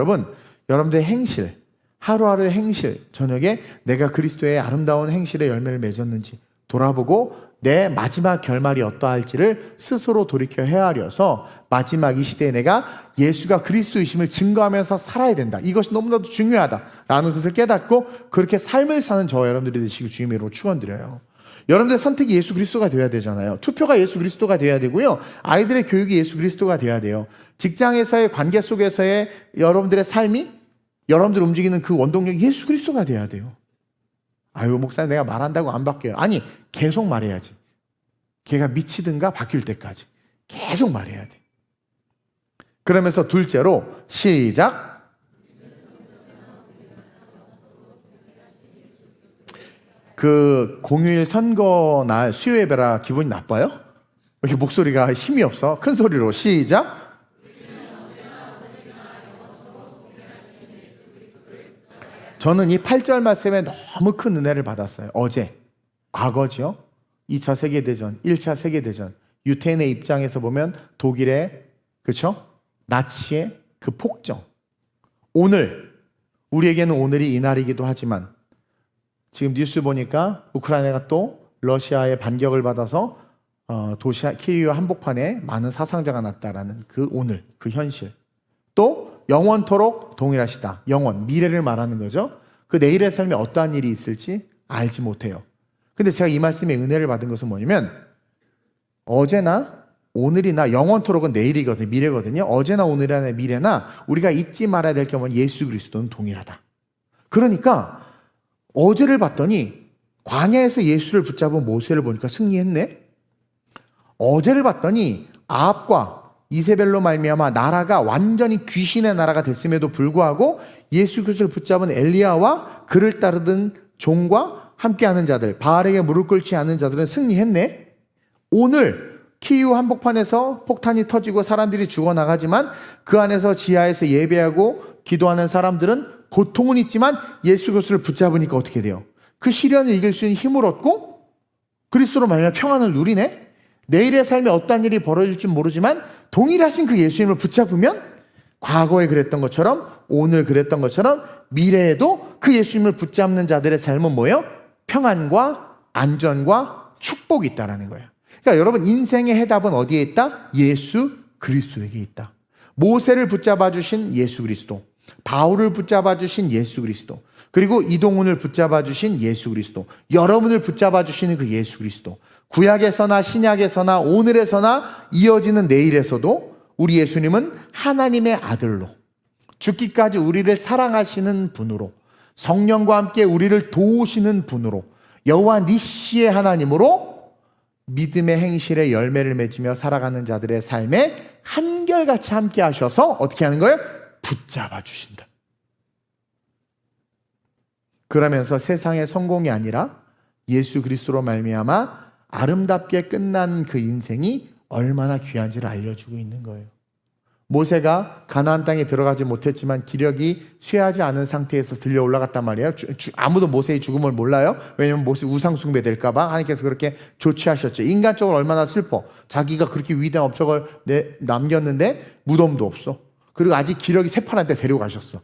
여러분들의 행실, 하루하루의 행실, 저녁에 내가 그리스도의 아름다운 행실의 열매를 맺었는지 돌아보고 내 마지막 결말이 어떠할지를 스스로 돌이켜 헤아려서 마지막 이 시대에 내가 예수가 그리스도이심을 증거하면서 살아야 된다. 이것이 너무나도 중요하다라는 것을 깨닫고 그렇게 삶을 사는 저와 여러분들이 되시길 주님의 이름으로 축원드려요. 여러분들의 선택이 예수 그리스도가 되어야 되잖아요. 투표가 예수 그리스도가 되어야 되고요. 아이들의 교육이 예수 그리스도가 되어야 돼요. 직장에서의 관계 속에서의 여러분들의 삶이, 여러분들 움직이는 그 원동력이 예수 그리스도가 되어야 돼요. 아유, 목사님 내가 말한다고 안 바뀌어요. 아니, 계속 말해야지. 걔가 미치든가 바뀔 때까지 계속 말해야 돼. 그러면서 둘째로 시작. 그 공휴일 선거 날 수요 예배라 기분이 나빠요? 왜 이렇게 목소리가 힘이 없어? 큰 소리로 시작. 저는 이 8절 말씀에 너무 큰 은혜를 받았어요. 어제, 과거죠. 2차 세계대전, 1차 세계대전, 유태인의 입장에서 보면 독일의, 그렇죠? 나치의 그 폭정. 오늘, 우리에게는 오늘이 이날이기도 하지만 지금 뉴스 보니까 우크라이나가 또 러시아의 반격을 받아서 도시 키이우 한복판에 많은 사상자가 났다라는 그 오늘, 그 현실. 또 영원토록 동일하시다. 영원, 미래를 말하는 거죠. 그 내일의 삶에 어떠한 일이 있을지 알지 못해요. 근데 제가 이 말씀에 은혜를 받은 것은 뭐냐면 어제나 오늘이나, 영원토록은 내일이거든요. 미래거든요. 어제나 오늘이나 미래나 우리가 잊지 말아야 될 게 뭐냐면 예수 그리스도는 동일하다. 그러니까 어제를 봤더니 광야에서 예수를 붙잡은 모세를 보니까 승리했네. 어제를 봤더니 아합과 이세벨로 말미암아 나라가 완전히 귀신의 나라가 됐음에도 불구하고 예수 그리스도를 붙잡은 엘리야와 그를 따르던 종과 함께하는 자들, 바알에게 무릎 꿇지 않은 자들은 승리했네. 오늘 키이우 한복판에서 폭탄이 터지고 사람들이 죽어나가지만 그 안에서 지하에서 예배하고 기도하는 사람들은 고통은 있지만 예수 그리스도를 붙잡으니까 어떻게 돼요? 그 시련을 이길 수 있는 힘을 얻고 그리스도로 말미암아 평안을 누리네. 내일의 삶에 어떤 일이 벌어질지 모르지만 동일하신 그 예수님을 붙잡으면 과거에 그랬던 것처럼, 오늘 그랬던 것처럼 미래에도 그 예수님을 붙잡는 자들의 삶은 뭐예요? 평안과 안전과 축복이 있다라는 거예요. 그러니까 여러분, 인생의 해답은 어디에 있다? 예수 그리스도에게 있다. 모세를 붙잡아 주신 예수 그리스도, 바울을 붙잡아 주신 예수 그리스도, 그리고 이동훈을 붙잡아 주신 예수 그리스도, 여러분을 붙잡아 주시는 그 예수 그리스도, 구약에서나 신약에서나 오늘에서나 이어지는 내일에서도 우리 예수님은 하나님의 아들로, 죽기까지 우리를 사랑하시는 분으로, 성령과 함께 우리를 도우시는 분으로, 여호와 니시의 하나님으로 믿음의 행실의 열매를 맺으며 살아가는 자들의 삶에 한결같이 함께 하셔서 어떻게 하는 거예요? 붙잡아 주신다. 그러면서 세상의 성공이 아니라 예수 그리스도로 말미암아 아름답게 끝난 그 인생이 얼마나 귀한지를 알려주고 있는 거예요. 모세가 가나안 땅에 들어가지 못했지만 기력이 쇠하지 않은 상태에서 들려 올라갔단 말이에요. 아무도 모세의 죽음을 몰라요. 왜냐하면 모세 우상 숭배 될까 봐 하나님께서 그렇게 조치하셨죠. 인간적으로 얼마나 슬퍼. 자기가 그렇게 위대한 업적을 남겼는데 무덤도 없어. 그리고 아직 기력이 새파란 데 데려가셨어.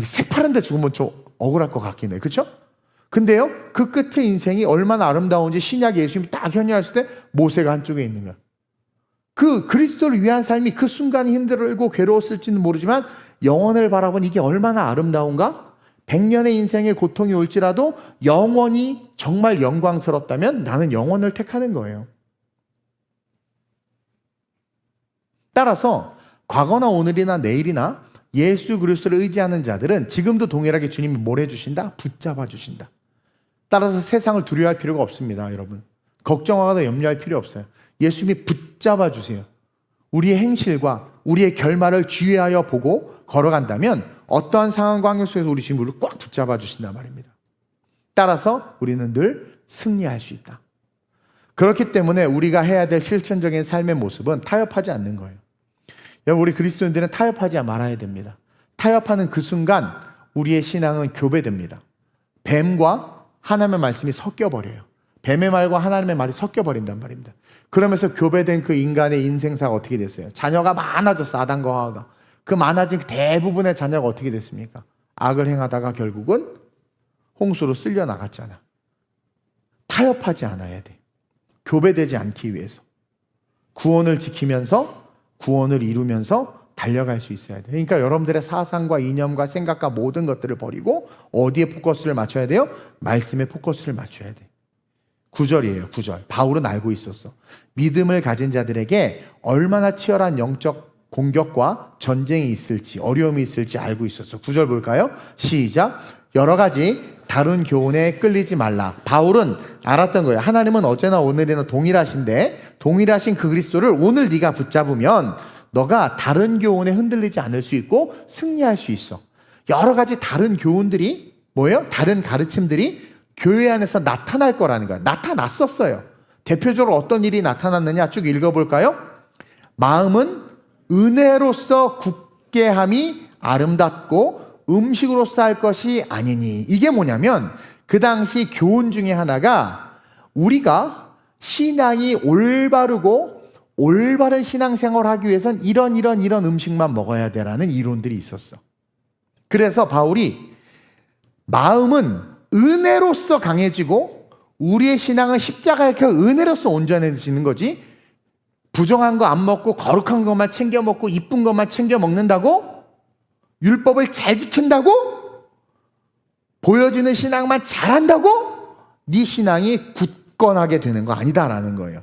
새파란 데 죽으면 좀 억울할 것 같긴 해. 그렇죠? 근데요, 그 끝의 인생이 얼마나 아름다운지 신약 예수님이 딱 현현했을 때 모세가 한쪽에 있는 거야. 그 그리스도를 위한 삶이 그 순간이 힘들고 괴로웠을지는 모르지만 영원을 바라본 이게 얼마나 아름다운가? 100년의 인생의 고통이 올지라도 영원히 정말 영광스럽다면 나는 영원을 택하는 거예요. 따라서 과거나 오늘이나 내일이나 예수 그리스도를 의지하는 자들은 지금도 동일하게 주님이 뭘 해주신다? 붙잡아 주신다. 따라서 세상을 두려워할 필요가 없습니다, 여러분. 걱정하거나 염려할 필요 없어요. 예수님이 붙잡아 주세요. 우리의 행실과 우리의 결말을 주의하여 보고 걸어간다면 어떠한 상황과 환경 속에서 우리 주님을 꽉 붙잡아 주신단 말입니다. 따라서 우리는 늘 승리할 수 있다. 그렇기 때문에 우리가 해야 될 실천적인 삶의 모습은 타협하지 않는 거예요. 여러분, 우리 그리스도인들은 타협하지 말아야 됩니다. 타협하는 그 순간 우리의 신앙은 교배됩니다. 뱀과 하나님의 말씀이 섞여버려요. 뱀의 말과 하나님의 말이 섞여버린단 말입니다. 그러면서 교배된 그 인간의 인생사가 어떻게 됐어요? 자녀가 많아졌어. 아담과 하와가. 그 많아진 대부분의 자녀가 어떻게 됐습니까? 악을 행하다가 결국은 홍수로 쓸려 나갔잖아. 타협하지 않아야 돼. 교배되지 않기 위해서. 구원을 지키면서 구원을 이루면서 달려갈 수 있어야 돼. 그러니까 여러분들의 사상과 이념과 생각과 모든 것들을 버리고 어디에 포커스를 맞춰야 돼요? 말씀에 포커스를 맞춰야 돼. 9절이에요. 9절. 바울은 알고 있었어. 믿음을 가진 자들에게 얼마나 치열한 영적 공격과 전쟁이 있을지, 어려움이 있을지 알고 있었어. 9절 볼까요? 시작. 여러 가지 다른 교훈에 끌리지 말라. 바울은 알았던 거예요. 하나님은 어제나 오늘이나 동일하신데 동일하신 그 그리스도를 오늘 네가 붙잡으면 너가 다른 교훈에 흔들리지 않을 수 있고 승리할 수 있어. 여러 가지 다른 교훈들이 뭐예요? 다른 가르침들이 교회 안에서 나타날 거라는 거야. 나타났었어요. 대표적으로 어떤 일이 나타났느냐 쭉 읽어볼까요? 마음은 은혜로서 굳게 함이 아름답고 음식으로서 할 것이 아니니. 이게 뭐냐면 그 당시 교훈 중에 하나가 우리가 신앙이 올바르고 올바른 신앙생활을 하기 위해서는 이런 음식만 먹어야 되라는 이론들이 있었어. 그래서 바울이 마음은 은혜로서 강해지고 우리의 신앙은 십자가의 그 은혜로서 온전해지는 거지, 부정한 거 안 먹고 거룩한 것만 챙겨 먹고 이쁜 것만 챙겨 먹는다고? 율법을 잘 지킨다고? 보여지는 신앙만 잘한다고? 네 신앙이 굳건하게 되는 거 아니다라는 거예요.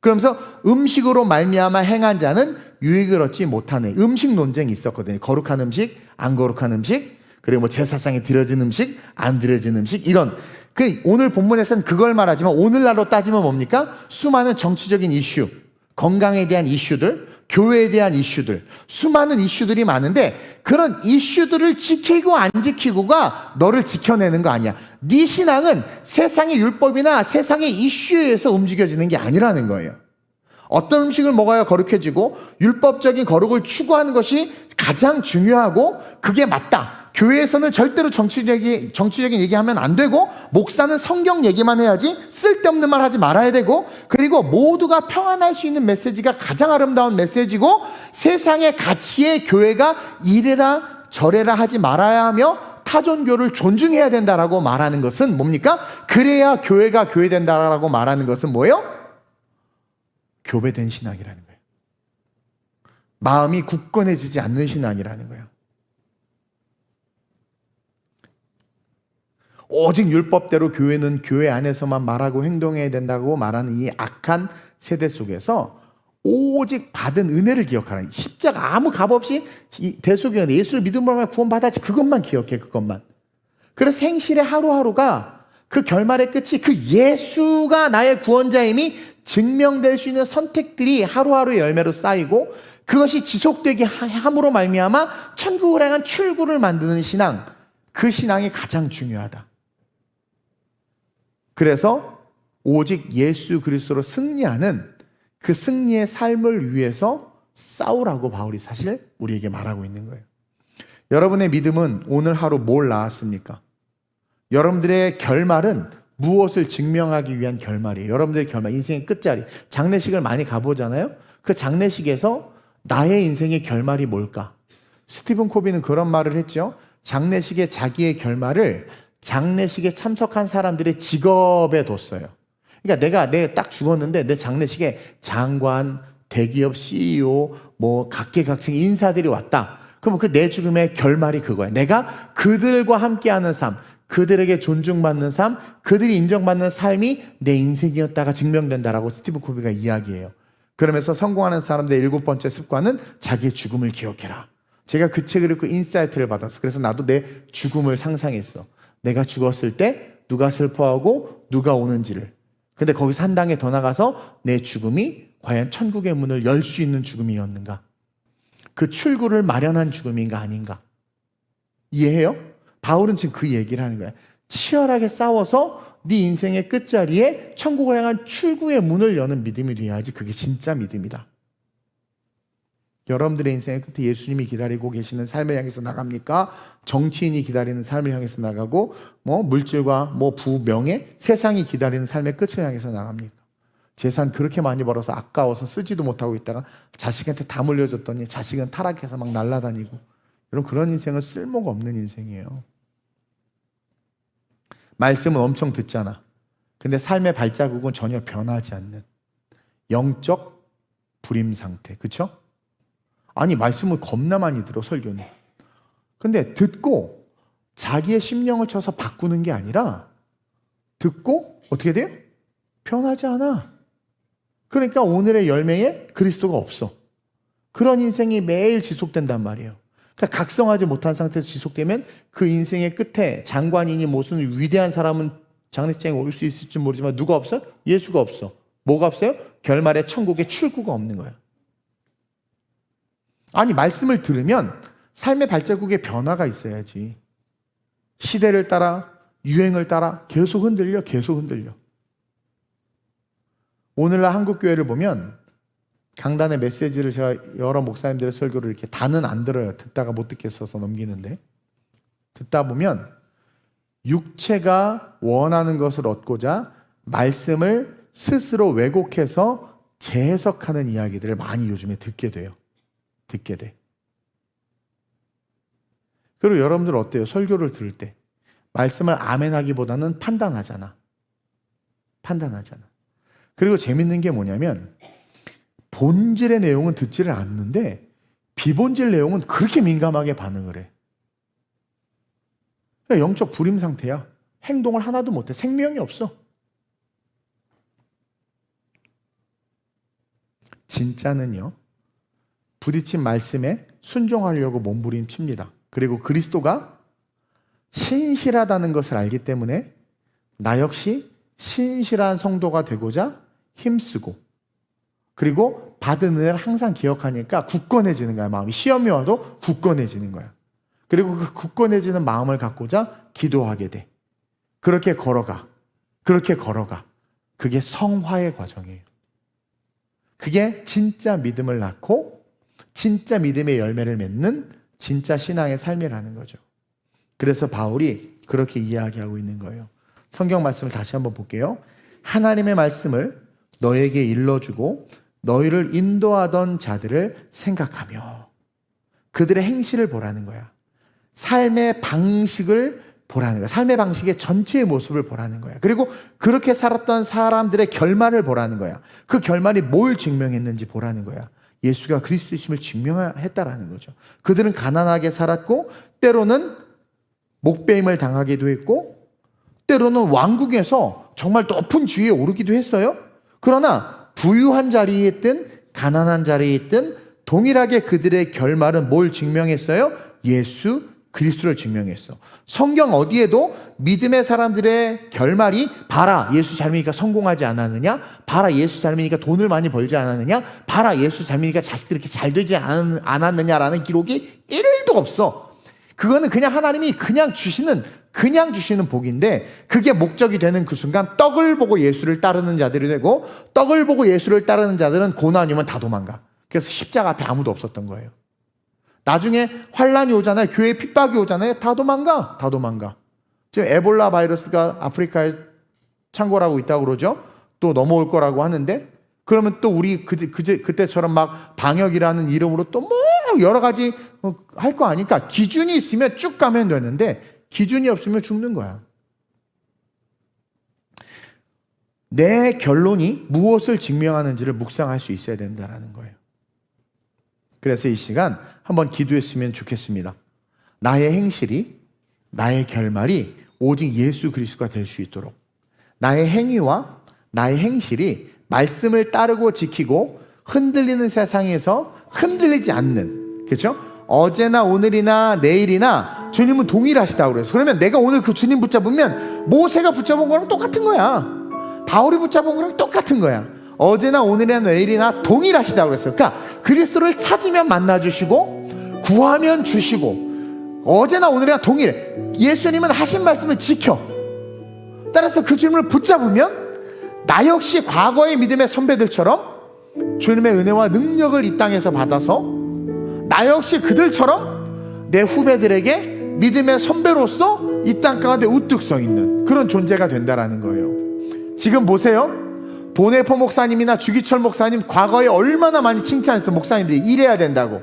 그러면서 음식으로 말미암아 행한 자는 유익을 얻지 못하네. 음식 논쟁이 있었거든요. 거룩한 음식, 안 거룩한 음식, 그리고 뭐 제사상에 드려진 음식, 안 드려진 음식, 이런. 오늘 본문에서는 그걸 말하지만 오늘날로 따지면 뭡니까? 수많은 정치적인 이슈, 건강에 대한 이슈들, 교회에 대한 이슈들, 수많은 이슈들이 많은데 그런 이슈들을 지키고 안 지키고가 너를 지켜내는 거 아니야. 네 신앙은 세상의 율법이나 세상의 이슈에서 움직여지는 게 아니라는 거예요. 어떤 음식을 먹어야 거룩해지고 율법적인 거룩을 추구하는 것이 가장 중요하고 그게 맞다. 교회에서는 절대로 정치적인 얘기하면 안 되고, 목사는 성경 얘기만 해야지 쓸데없는 말 하지 말아야 되고, 그리고 모두가 평안할 수 있는 메시지가 가장 아름다운 메시지고, 세상의 가치에 교회가 이래라 저래라 하지 말아야 하며 타종교를 존중해야 된다라고 말하는 것은 뭡니까? 그래야 교회가 교회된다라고 말하는 것은 뭐예요? 교배된 신앙이라는 거예요. 마음이 굳건해지지 않는 신앙이라는 거예요. 오직 율법대로 교회는 교회 안에서만 말하고 행동해야 된다고 말하는 이 악한 세대 속에서 오직 받은 은혜를 기억하라. 십자가 아무 값 없이 대속의 예수를 믿음으로 구원받았지, 그것만 기억해. 그것만. 그래서 생실의 하루하루가 그 결말의 끝이 그 예수가 나의 구원자임이 증명될 수 있는 선택들이 하루하루의 열매로 쌓이고 그것이 지속되게 함으로 말미암아 천국을 향한 출구를 만드는 신앙, 그 신앙이 가장 중요하다. 그래서 오직 예수 그리스도로 승리하는 그 승리의 삶을 위해서 싸우라고 바울이 사실 우리에게 말하고 있는 거예요. 여러분의 믿음은 오늘 하루 뭘 낳았습니까? 여러분들의 결말은 무엇을 증명하기 위한 결말이에요. 여러분들의 결말, 인생의 끝자리. 장례식을 많이 가보잖아요. 그 장례식에서 나의 인생의 결말이 뭘까? 스티븐 코비는 그런 말을 했죠. 장례식에 자기의 결말을 장례식에 참석한 사람들의 직업에 뒀어요. 그러니까 내가 딱 죽었는데 내 장례식에 장관, 대기업 CEO, 뭐 각계각층 인사들이 왔다. 그러면 그 내 죽음의 결말이 그거야. 내가 그들과 함께하는 삶, 그들에게 존중받는 삶, 그들이 인정받는 삶이 내 인생이었다가 증명된다라고 스티브 코비가 이야기해요. 그러면서 성공하는 사람들의 7번째 습관은 자기의 죽음을 기억해라. 제가 그 책을 읽고 인사이트를 받았어. 그래서 나도 내 죽음을 상상했어. 내가 죽었을 때 누가 슬퍼하고 누가 오는지를. 근데 거기서 한 단계 더 나가서 내 죽음이 과연 천국의 문을 열 수 있는 죽음이었는가? 그 출구를 마련한 죽음인가 아닌가? 이해해요? 바울은 지금 그 얘기를 하는 거야. 치열하게 싸워서 네 인생의 끝자리에 천국을 향한 출구의 문을 여는 믿음이 돼야지 그게 진짜 믿음이다. 여러분들의 인생의 끝에 예수님이 기다리고 계시는 삶을 향해서 나갑니까? 정치인이 기다리는 삶을 향해서 나가고 뭐 물질과 뭐 부명예, 세상이 기다리는 삶의 끝을 향해서 나갑니까? 재산 그렇게 많이 벌어서 아까워서 쓰지도 못하고 있다가 자식한테 다 물려줬더니 자식은 타락해서 막 날아다니고, 여러분 그런 인생은 쓸모가 없는 인생이에요. 말씀은 엄청 듣잖아. 근데 삶의 발자국은 전혀 변하지 않는 영적 불임 상태. 그렇죠? 아니 말씀을 겁나 많이 들어 설교는. 근데 듣고 자기의 심령을 쳐서 바꾸는 게 아니라 듣고 어떻게 돼요? 변하지 않아. 그러니까 오늘의 열매에 그리스도가 없어. 그런 인생이 매일 지속된단 말이에요. 그러니까 각성하지 못한 상태에서 지속되면 그 인생의 끝에 장관이니 무슨 위대한 사람은 장례식장에 올 수 있을지 모르지만 누가 없어? 예수가 없어. 뭐가 없어요? 결말에 천국에 출구가 없는 거야. 아니 말씀을 들으면 삶의 발자국에 변화가 있어야지. 시대를 따라 유행을 따라 계속 흔들려. 오늘날 한국교회를 보면 강단의 메시지를 제가 여러 목사님들의 설교를 이렇게 다는 안 들어요. 듣다가 못 듣겠어서 넘기는데, 듣다 보면 육체가 원하는 것을 얻고자 말씀을 스스로 왜곡해서 재해석하는 이야기들을 많이 요즘에 듣게 돼. 그리고 여러분들 어때요? 설교를 들을 때 말씀을 아멘하기보다는 판단하잖아. 그리고 재밌는 게 뭐냐면 본질의 내용은 듣지를 않는데 비본질 내용은 그렇게 민감하게 반응을 해. 그러니까 영적 불임 상태야. 행동을 하나도 못해. 생명이 없어. 진짜는요, 부딪힌 말씀에 순종하려고 몸부림칩니다. 그리고 그리스도가 신실하다는 것을 알기 때문에 나 역시 신실한 성도가 되고자 힘쓰고, 그리고 받은 은혜를 항상 기억하니까 굳건해지는 거야. 마음이 시험이 와도 굳건해지는 거야. 그리고 그 굳건해지는 마음을 갖고자 기도하게 돼. 그렇게 걸어가. 그게 성화의 과정이에요. 그게 진짜 믿음을 낳고 진짜 믿음의 열매를 맺는 진짜 신앙의 삶이라는 거죠. 그래서 바울이 그렇게 이야기하고 있는 거예요. 성경 말씀을 다시 한번 볼게요. 하나님의 말씀을 너에게 일러주고 너희를 인도하던 자들을 생각하며 그들의 행실을 보라는 거야. 삶의 방식을 보라는 거야. 삶의 방식의 전체의 모습을 보라는 거야. 그리고 그렇게 살았던 사람들의 결말을 보라는 거야. 그 결말이 뭘 증명했는지 보라는 거야. 예수가 그리스도이심을 증명했다라는 거죠. 그들은 가난하게 살았고 때로는 목배임을 당하기도 했고 때로는 왕국에서 정말 높은 지위에 오르기도 했어요. 그러나 부유한 자리에 있든 가난한 자리에 있든 동일하게 그들의 결말은 뭘 증명했어요? 예수 그리스도를 증명했어. 성경 어디에도 믿음의 사람들의 결말이 봐라 예수 잘 믿으니까 성공하지 않았느냐, 봐라 예수 잘 믿으니까 돈을 많이 벌지 않았느냐, 봐라 예수 잘 믿으니까 자식들이 이렇게 잘 되지 않았느냐라는 기록이 1도 없어. 그거는 그냥 하나님이 그냥 주시는 복인데, 그게 목적이 되는 그 순간 떡을 보고 예수를 따르는 자들이 되고, 떡을 보고 예수를 따르는 자들은 고난이 오면 다 도망가. 그래서 십자가 앞에 아무도 없었던 거예요. 나중에 환란이 오잖아요. 교회에 핍박이 오잖아요. 다 도망가. 지금 에볼라 바이러스가 아프리카에 창궐하고 있다고 그러죠. 또 넘어올 거라고 하는데, 그러면 또 우리 그때처럼 막 방역이라는 이름으로 또 뭐 여러 가지 할 거 아니까 기준이 있으면 쭉 가면 되는데 기준이 없으면 죽는 거야. 내 결론이 무엇을 증명하는지를 묵상할 수 있어야 된다는 거예요. 그래서 이 시간 한번 기도했으면 좋겠습니다. 나의 행실이, 나의 결말이 오직 예수 그리스도가 될 수 있도록 나의 행위와 나의 행실이 말씀을 따르고 지키고 흔들리는 세상에서 흔들리지 않는, 그렇죠? 어제나 오늘이나 내일이나 주님은 동일하시다고 그래서, 그러면 내가 오늘 그 주님 붙잡으면 모세가 붙잡은 거랑 똑같은 거야. 바울이 붙잡은 거랑 똑같은 거야. 어제나 오늘이나 내일이나 동일하시다고 그랬어요. 그러니까 그리스도를 찾으면 만나주시고 구하면 주시고 어제나 오늘이나 동일해. 예수님은 하신 말씀을 지켜. 따라서 그 주님을 붙잡으면 나 역시 과거의 믿음의 선배들처럼 주님의 은혜와 능력을 이 땅에서 받아서 나 역시 그들처럼 내 후배들에게 믿음의 선배로서 이 땅 가운데 우뚝 서 있는 그런 존재가 된다라는 거예요. 지금 보세요. 보네포 목사님이나 주기철 목사님 과거에 얼마나 많이 칭찬했어. 목사님들이 이래야 된다고.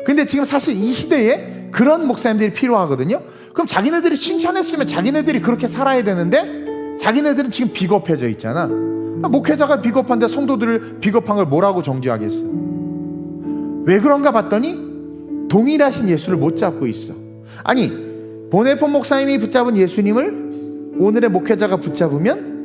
근데 지금 사실 이 시대에 그런 목사님들이 필요하거든요. 그럼 자기네들이 칭찬했으면 자기네들이 그렇게 살아야 되는데 자기네들은 지금 비겁해져 있잖아. 목회자가 비겁한데 성도들을 비겁한 걸 뭐라고 정죄하겠어? 왜 그런가 봤더니 동일하신 예수를 못 잡고 있어. 아니, 보네포 목사님이 붙잡은 예수님을 오늘의 목회자가 붙잡으면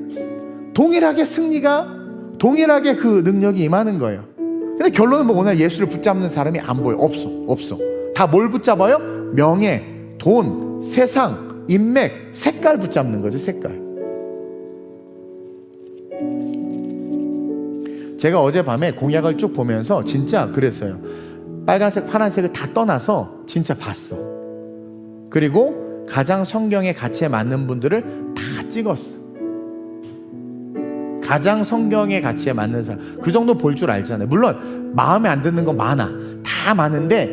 동일하게 승리가, 동일하게 그 능력이 임하는 거예요. 근데 결론은 뭐 오늘 예수를 붙잡는 사람이 안 보여. 없어. 다 뭘 붙잡아요? 명예, 돈, 세상, 인맥, 색깔 붙잡는 거죠. 색깔. 제가 어젯밤에 공약을 쭉 보면서 진짜 그랬어요. 빨간색, 파란색을 다 떠나서 진짜 봤어. 그리고 가장 성경의 가치에 맞는 분들을 다 찍었어. 가장 성경의 가치에 맞는 사람. 그 정도 볼 줄 알잖아요. 물론 마음에 안 드는 건 많아. 다 많은데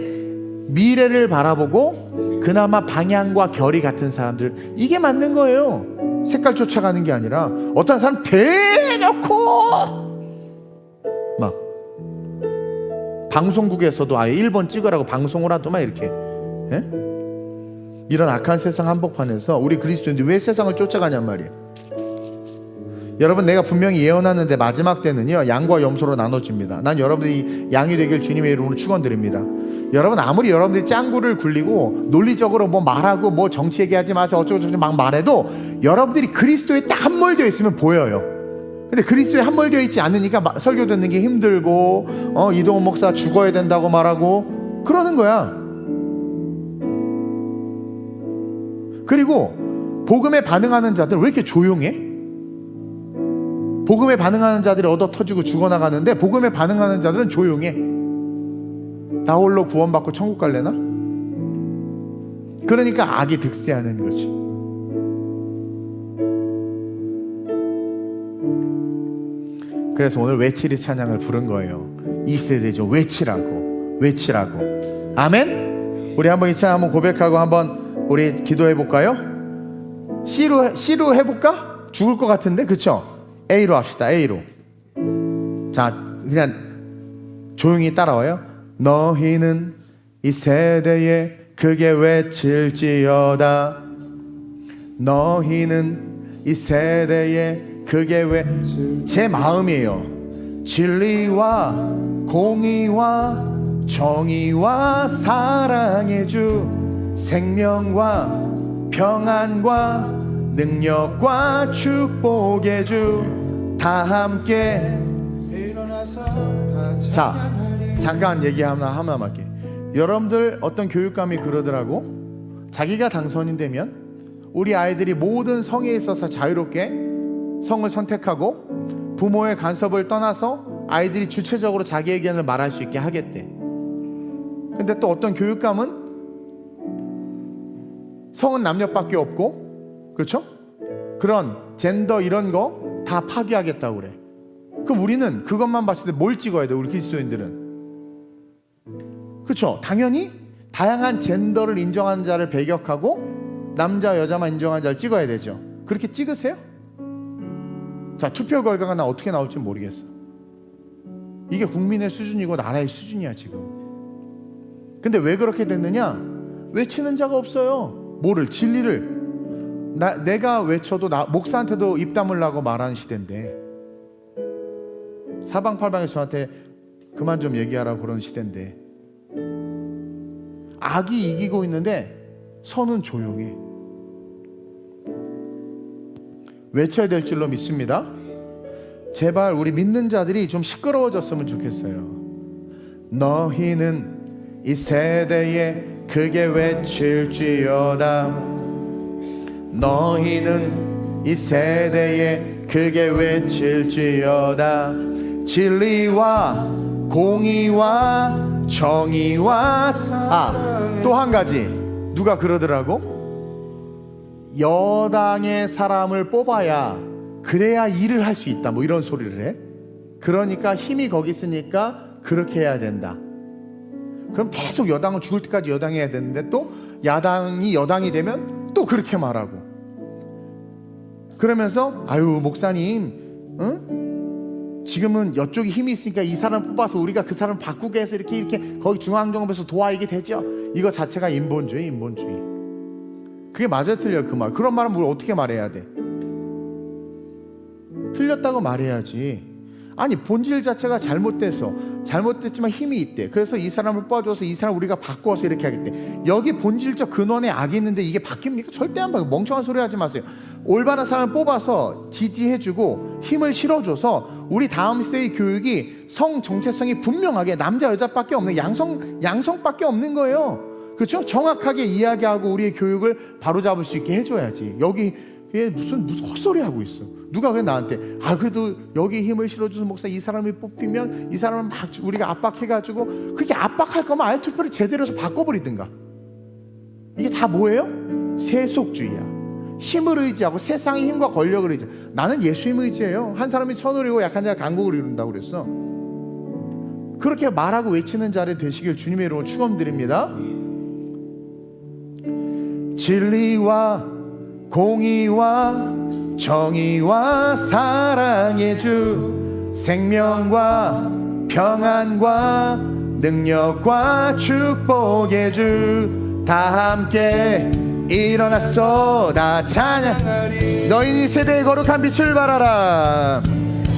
미래를 바라보고 그나마 방향과 결이 같은 사람들, 이게 맞는 거예요. 색깔 쫓아가는 게 아니라 어떤 사람 대놓고 막 방송국에서도 아예 1번 찍으라고 방송을 하더만 이렇게. 예? 이런 악한 세상 한복판에서 우리 그리스도인들이 왜 세상을 쫓아가냔 말이에요. 여러분, 내가 분명히 예언하는데 마지막 때는요 양과 염소로 나눠집니다. 난 여러분들이 양이 되길 주님의 이름으로 축원드립니다. 여러분, 아무리 여러분들이 짱구를 굴리고 논리적으로 뭐 말하고 뭐 정치 얘기하지 마세요 어쩌고저쩌고 막 말해도 여러분들이 그리스도에 딱 함몰되어 있으면 보여요. 근데 그리스도에 함몰되어 있지 않으니까 설교 듣는 게 힘들고 이동훈 목사 죽어야 된다고 말하고 그러는 거야. 그리고 복음에 반응하는 자들 왜 이렇게 조용해? 복음에 반응하는 자들이 얻어 터지고 죽어나가는데 복음에 반응하는 자들은 조용해. 나 홀로 구원받고 천국 갈래나? 그러니까 악이 득세하는 거지. 그래서 오늘 외치리 찬양을 부른 거예요. 이 세대죠. 외치라고. 아멘. 우리 한번 이 찬양 한번 고백하고 한번 우리 기도해 볼까요? C로 해볼까? 죽을 것 같은데, 그쵸? A로 합시다. A로. 자, 그냥 조용히 따라와요. 너희는 이 세대에 크게 외칠지어다. 너희는 이 세대에 크게 제 마음이에요. 진리와 공의와 정의와 사랑의 주, 생명과 평안과 능력과 축복의 주 다 함께 일어나서 자, 잠깐 얘기 하나만 할게. 여러분들 어떤 교육감이 그러더라고. 자기가 당선이 되면 우리 아이들이 모든 성에 있어서 자유롭게 성을 선택하고 부모의 간섭을 떠나서 아이들이 주체적으로 자기 의견을 말할 수 있게 하겠대. 근데 또 어떤 교육감은 성은 남녀밖에 없고, 그렇죠? 그런 젠더 이런 거 다 파기하겠다고 그래. 그럼 우리는 그것만 봤을 때 뭘 찍어야 돼? 우리 그리스도인들은, 그렇죠? 당연히 다양한 젠더를 인정하는 자를 배격하고 남자 여자만 인정하는 자를 찍어야 되죠. 그렇게 찍으세요? 자, 투표 결과가 나 어떻게 나올지 모르겠어. 이게 국민의 수준이고 나라의 수준이야 지금. 근데 왜 그렇게 됐느냐? 외치는 자가 없어요. 뭐를? 진리를. 내가 외쳐도 목사한테도 입 다물라고 말하는 시대인데, 사방팔방에서 저한테 그만 좀 얘기하라고 그러는 시대인데, 악이 이기고 있는데 선은 조용해. 외쳐야 될 줄로 믿습니다. 제발 우리 믿는 자들이 좀 시끄러워졌으면 좋겠어요. 너희는 이 세대에 크게 외칠지어다. 너희는 이 세대에 크게 외칠지어다. 진리와 공의와 정의와 또 한 가지, 누가 그러더라고? 여당의 사람을 뽑아야 그래야 일을 할 수 있다, 뭐 이런 소리를 해. 그러니까 힘이 거기 있으니까 그렇게 해야 된다. 그럼 계속 여당은 죽을 때까지 여당해야 되는데, 또 야당이 여당이 되면 또 그렇게 말하고, 그러면서 아유 목사님, 응? 지금은 이쪽이 힘이 있으니까 이 사람 뽑아서 우리가 그 사람 바꾸게 해서 이렇게 거기 중앙정부에서 도와, 이게 되죠. 이거 자체가 인본주의. 그게 맞아 틀려 그 말? 그런 말은 우리 어떻게 말해야 돼? 틀렸다고 말해야지. 아니 본질 자체가 잘못됐지만 힘이 있대. 그래서 이 사람을 뽑아줘서 이 사람 우리가 바꿔서 이렇게 하겠대. 여기 본질적 근원에 악이 있는데 이게 바뀝니까? 절대 안 바뀌어. 멍청한 소리 하지 마세요. 올바른 사람을 뽑아서 지지해주고 힘을 실어줘서 우리 다음 세대의 교육이 성 정체성이 분명하게 남자 여자밖에 없는 양성밖에 없는 거예요. 그렇죠? 정확하게 이야기하고 우리의 교육을 바로잡을 수 있게 해줘야지. 여기 무슨 헛소리 하고 있어. 누가 그래 나한테, 그래도 여기 힘을 실어줘서 목사 이 사람이 뽑히면 이 사람을 막 우리가 압박해가지고, 그게 압박할 거면 아예 투표를 제대로 해서 바꿔버리든가. 이게 다 뭐예요? 세속주의야. 힘을 의지하고 세상의 힘과 권력을 의지하고. 나는 예수 힘을 의지해요. 한 사람이 선을 이루고 약한 자가 강국을 이룬다고 그랬어. 그렇게 말하고 외치는 자리 되시길 주님의 이름으로 축원드립니다. 진리와 공의와 정의와 사랑의 주, 생명과 평안과 능력과 축복의 주, 다 함께 일어났어 다 찬양. 너희는 이 세대의 거룩한 빛을 발하라.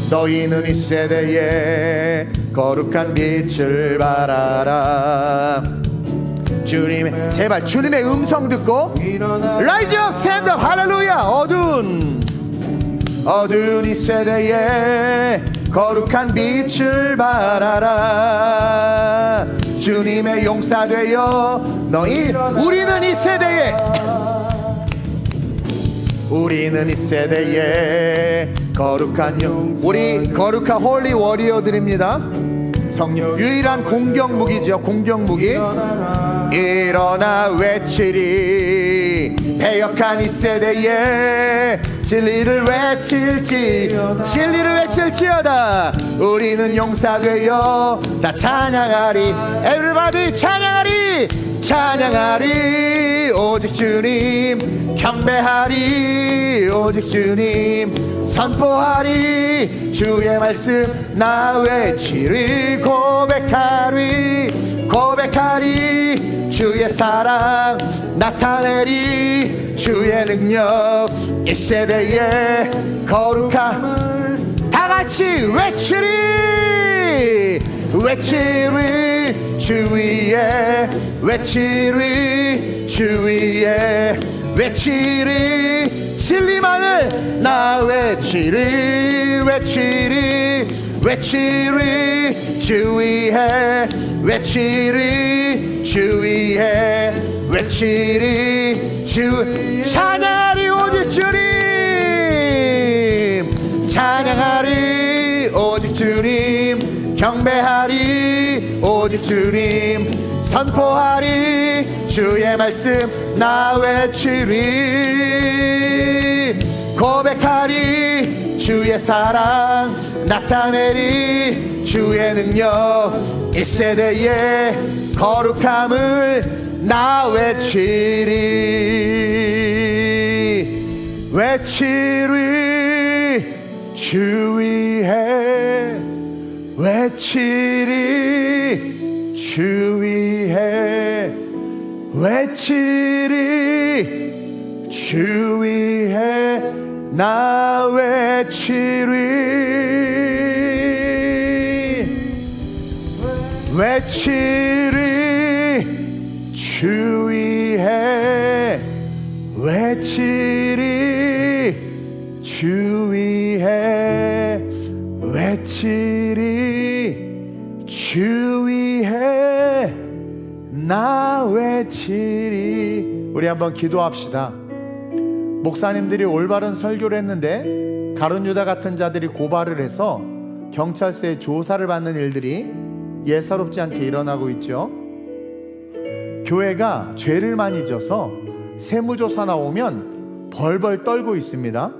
너희는 이 세대의 거룩한 빛을 발하라. 주님의, 제발 주님의 음성 듣고 라이즈 업 스탠드 업 할렐루야. 어두운 이 세대에 거룩한 빛을 발하라. 주님의 용사 되어 우리는 이 세대에 거룩한 우리 거룩한 홀리 워리어들입니다. 성령 유일한 공격무기죠. 공격무기. 일어나 외치리. 배역한 이 세대에 진리를 외칠지어다. 우리는 용사 되어 다 찬양하리. Everybody 찬양하리. 오직 주님 경배하리. 오직 주님 선포하리. 주의 말씀 나 외치리. 고백하리. 주의 사랑 나타내리. 주의 능력 이 세대의 거룩함을 다같이 외치리. 주위에 외치리. 진리만을 나 외치리. 주위에 외치리. 찬양하리. 오직 주님 찬양하리. 오직 주님 경배하리. 오직 주님 선포하리. 주의 말씀 나 외치리. 고백하리. 주의 사랑 나타내리. 주의 능력 이 세대의 거룩함을 나 외치리. 주위에 외치리. 주 위에 나 외치리 주 위에 외치리 주 위에 외치리 주 위에 나 외치리. 우리 한번 기도합시다. 목사님들이 올바른 설교를 했는데 가룟유다 같은 자들이 고발을 해서 경찰서에 조사를 받는 일들이 예사롭지 않게 일어나고 있죠. 교회가 죄를 많이 져서 세무조사 나오면 벌벌 떨고 있습니다.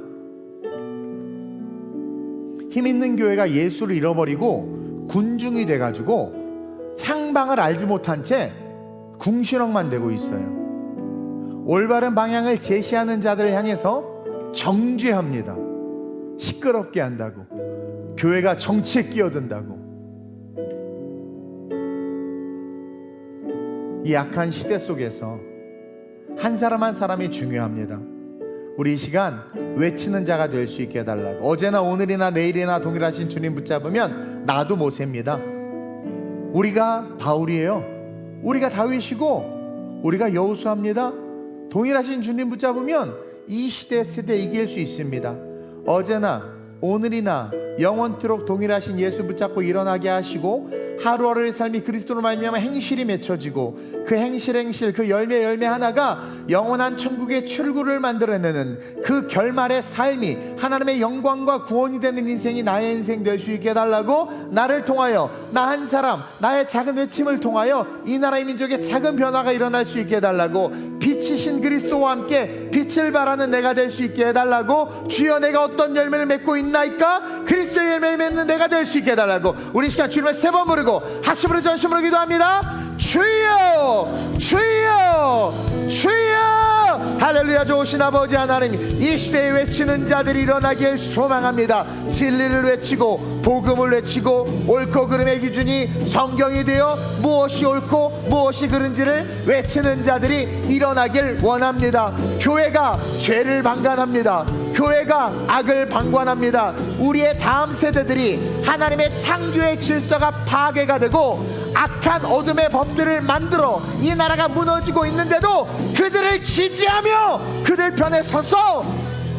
힘 있는 교회가 예수를 잃어버리고 군중이 돼가지고 향방을 알지 못한 채 궁시렁만 되고 있어요. 올바른 방향을 제시하는 자들을 향해서 정죄합니다. 시끄럽게 한다고, 교회가 정치에 끼어든다고. 이 악한 시대 속에서 한 사람 한 사람이 중요합니다. 우리 이 시간 외치는 자가 될 수 있게 해달라고. 어제나 오늘이나 내일이나 동일하신 주님 붙잡으면 나도 모세입니다. 우리가 바울이에요. 우리가 다윗이고 우리가 여호수아입니다. 동일하신 주님 붙잡으면 이 시대 세대 이길 수 있습니다. 어제나 오늘이나 영원토록 동일하신 예수 붙잡고 일어나게 하시고 하루하루의 삶이 그리스도로 말미암아 행실이 맺혀지고 그 행실 그 열매 하나가 영원한 천국의 출구를 만들어내는 그 결말의 삶이 하나님의 영광과 구원이 되는 인생이 나의 인생 될 수 있게 해달라고. 나를 통하여 나 한 사람 나의 작은 외침을 통하여 이 나라의 민족의 작은 변화가 일어날 수 있게 해달라고. 빛이신 그리스도와 함께 빛을 발하는 내가 될 수 있게 해달라고. 주여 내가 어떤 열매를 맺고 있나이까? 그리스도의 열매를 맺는 내가 될 수 있게 해달라고. 우리 시간 주님을 세 번 부르고 합심으로 전심으로 기도합니다. 주여 주여 주여. 할렐루야. 좋으신 아버지 하나님, 이 시대에 외치는 자들이 일어나길 소망합니다. 진리를 외치고 복음을 외치고 옳고 그름의 기준이 성경이 되어 무엇이 옳고 무엇이 그른지를 외치는 자들이 일어나길 원합니다. 교회가 죄를 방관합니다. 교회가 악을 방관합니다. 우리의 다음 세대들이 하나님의 창조의 질서가 파괴가 되고 악한 어둠의 법들을 만들어 이 나라가 무너지고 있는데도 그들을 지지하며 그들 편에 서서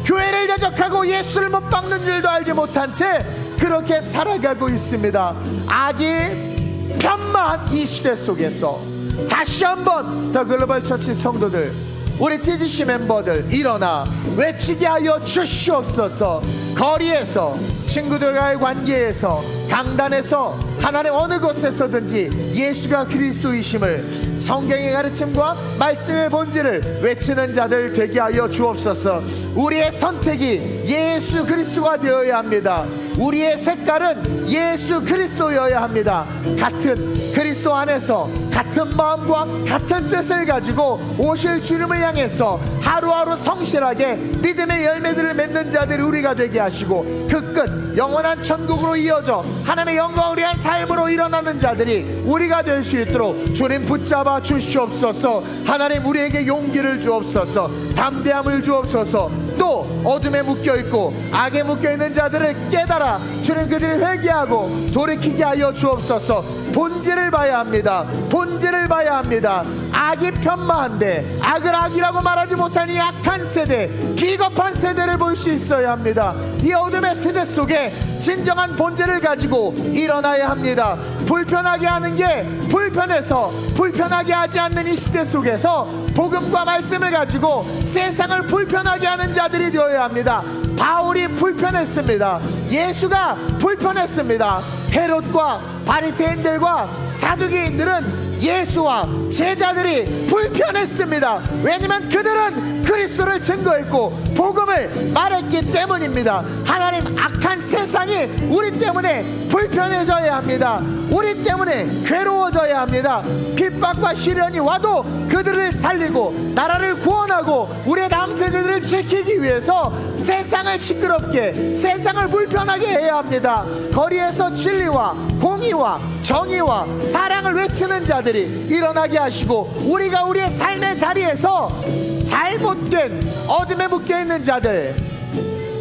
교회를 대적하고 예수를 못 박는 줄도 알지 못한 채 그렇게 살아가고 있습니다. 악이 편만 이 시대 속에서 다시 한번 더 글로벌 처치 성도들, 우리 TGC 멤버들 일어나 외치게 하여 주시옵소서. 거리에서, 친구들과의 관계에서, 강단에서, 하나님 어느 곳에서든지 예수가 그리스도이심을, 성경의 가르침과 말씀의 본질을 외치는 자들 되게 하여 주옵소서. 우리의 선택이 예수 그리스도가 되어야 합니다. 우리의 색깔은 예수 그리스도여야 합니다. 같은 그리스도 안에서 같은 마음과 같은 뜻을 가지고 오실 주님을 향해서 하루하루 성실하게 믿음의 열매들을 맺는 자들이 우리가 되게 하시고 그 끝 영원한 천국으로 이어져 하나님의 영광을 위한 삶으로 일어나는 자들이 우리가 될 수 있도록 주님 붙잡아 주시옵소서. 하나님 우리에게 용기를 주옵소서. 담대함을 주옵소서. 또 어둠에 묶여있고 악에 묶여있는 자들을 깨달아 주님 그들이 회개하고 돌이키게 하여 주옵소서. 본질을 봐야 합니다. 본질을 봐야 합니다. 악이 편마한데 악을 악이라고 말하지 못한 이 악한 세대, 비겁한 세대를 볼 수 있어야 합니다. 이 어둠의 세대 속에 진정한 본질을 가지고 일어나야 합니다. 불편하게 하는 게 불편해서 불편하게 하지 않는 이 시대 속에서 복음과 말씀을 가지고 세상을 불편하게 하는 자들이 되어야 합니다. 바울이 불편했습니다. 예수가 불편했습니다. 헤롯과 바리새인들과 사두개인들은 예수와 제자들이 불편했습니다. 왜냐하면 그들은 그리스도를 증거했고 복음을 말했기 때문입니다. 하나님 악한 세상이 우리 때문에 불편해져야 합니다. 우리 때문에 괴로워져야 합니다. 핍박과 시련이 와도 그들을 살리고 나라를 구원하고 우리의 다음 세대들을 지키기 위해서 세상을 시끄럽게, 세상을 불편하게 해야 합니다. 거리에서 진리와 공의와 정의와 사랑을 외치는 자들이 일어나게 하시고 우리가 우리의 삶의 자리에서 잘못된 어둠에 묶여있는 자들,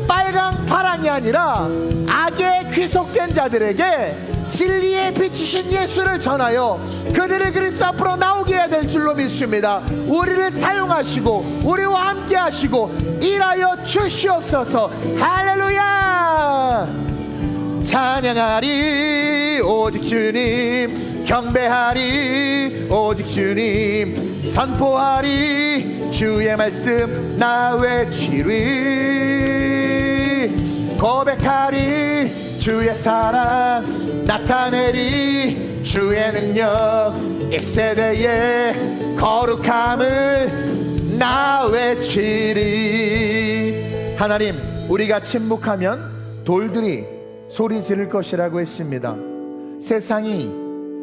빨강 파랑이 아니라 악에 귀속된 자들에게 진리에 비치신 예수를 전하여 그들을 그리스도 앞으로 나오게 해야 될 줄로 믿습니다. 우리를 사용하시고 우리와 함께 하시고 일하여 주시옵소서. 할렐루야. 찬양하리 오직 주님, 경배하리 오직 주님, 선포하리 주의 말씀 나 외치리, 고백하리 주의 사랑 나타내리, 주의 능력 이 세대의 거룩함을 나 외치리. 하나님, 우리가 침묵하면 돌들이 소리 지를 것이라고 했습니다. 세상이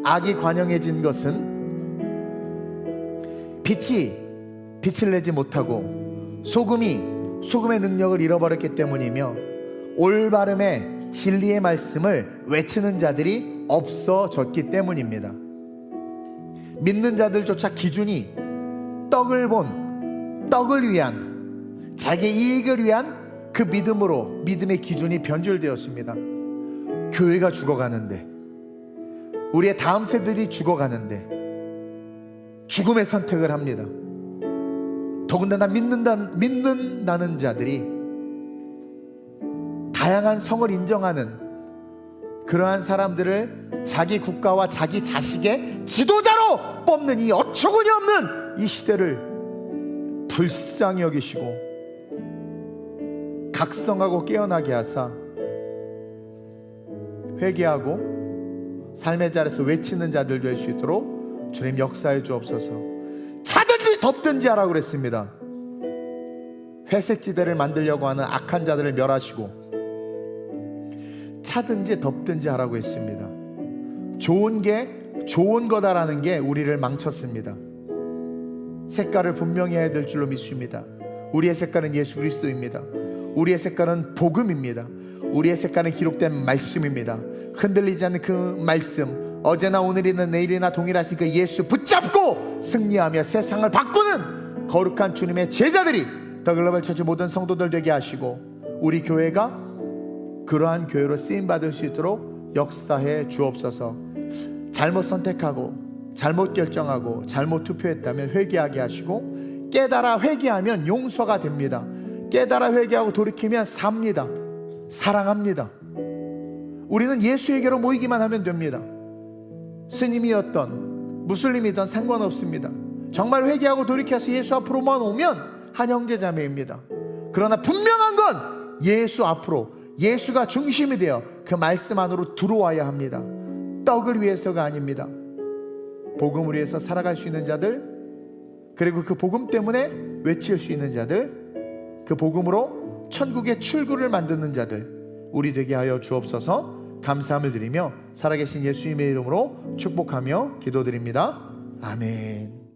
악이 관영해진 것은 빛이 빛을 내지 못하고 소금이 소금의 능력을 잃어버렸기 때문이며, 올바름의 진리의 말씀을 외치는 자들이 없어졌기 때문입니다. 믿는 자들조차 기준이 떡을 위한, 자기 이익을 위한 그 믿음으로 믿음의 기준이 변질되었습니다. 교회가 죽어가는데, 우리의 다음 세들이 죽어가는데 죽음의 선택을 합니다. 더군다나 믿는다는 자들이 다양한 성을 인정하는 그러한 사람들을 자기 국가와 자기 자식의 지도자로 뽑는 이 어처구니 없는 이 시대를 불쌍히 여기시고 각성하고 깨어나게 하사 회개하고 삶의 자리에서 외치는 자들 될 수 있도록 주님 역사해 주옵소서. 차든지 덮든지 하라고 그랬습니다. 회색지대를 만들려고 하는 악한 자들을 멸하시고 차든지 덮든지 하라고 했습니다. 좋은 게 좋은 거다라는 게 우리를 망쳤습니다. 색깔을 분명히 해야 될 줄로 믿습니다. 우리의 색깔은 예수 그리스도입니다. 우리의 색깔은 복음입니다. 우리의 색깔은 기록된 말씀입니다. 흔들리지 않는 그 말씀, 어제나 오늘이나 내일이나 동일하신 그 예수 붙잡고 승리하며 세상을 바꾸는 거룩한 주님의 제자들이 더 글로벌 처치 모든 성도들 되게 하시고, 우리 교회가 그러한 교회로 쓰임받을 수 있도록 역사해 주옵소서. 잘못 선택하고 잘못 결정하고 잘못 투표했다면 회개하게 하시고, 깨달아 회개하면 용서가 됩니다. 깨달아 회개하고 돌이키면 삽니다. 사랑합니다. 우리는 예수에게로 모이기만 하면 됩니다. 스님이었던 무슬림이든 상관없습니다. 정말 회개하고 돌이켜서 예수 앞으로만 오면 한 형제자매입니다. 그러나 분명한 건 예수 앞으로, 예수가 중심이 되어 그 말씀 안으로 들어와야 합니다. 떡을 위해서가 아닙니다. 복음을 위해서 살아갈 수 있는 자들, 그리고 그 복음 때문에 외칠 수 있는 자들, 그 복음으로 천국의 출구를 만드는 자들 우리 되게 하여 주옵소서. 감사함을 드리며 살아계신 예수님의 이름으로 축복하며 기도드립니다. 아멘.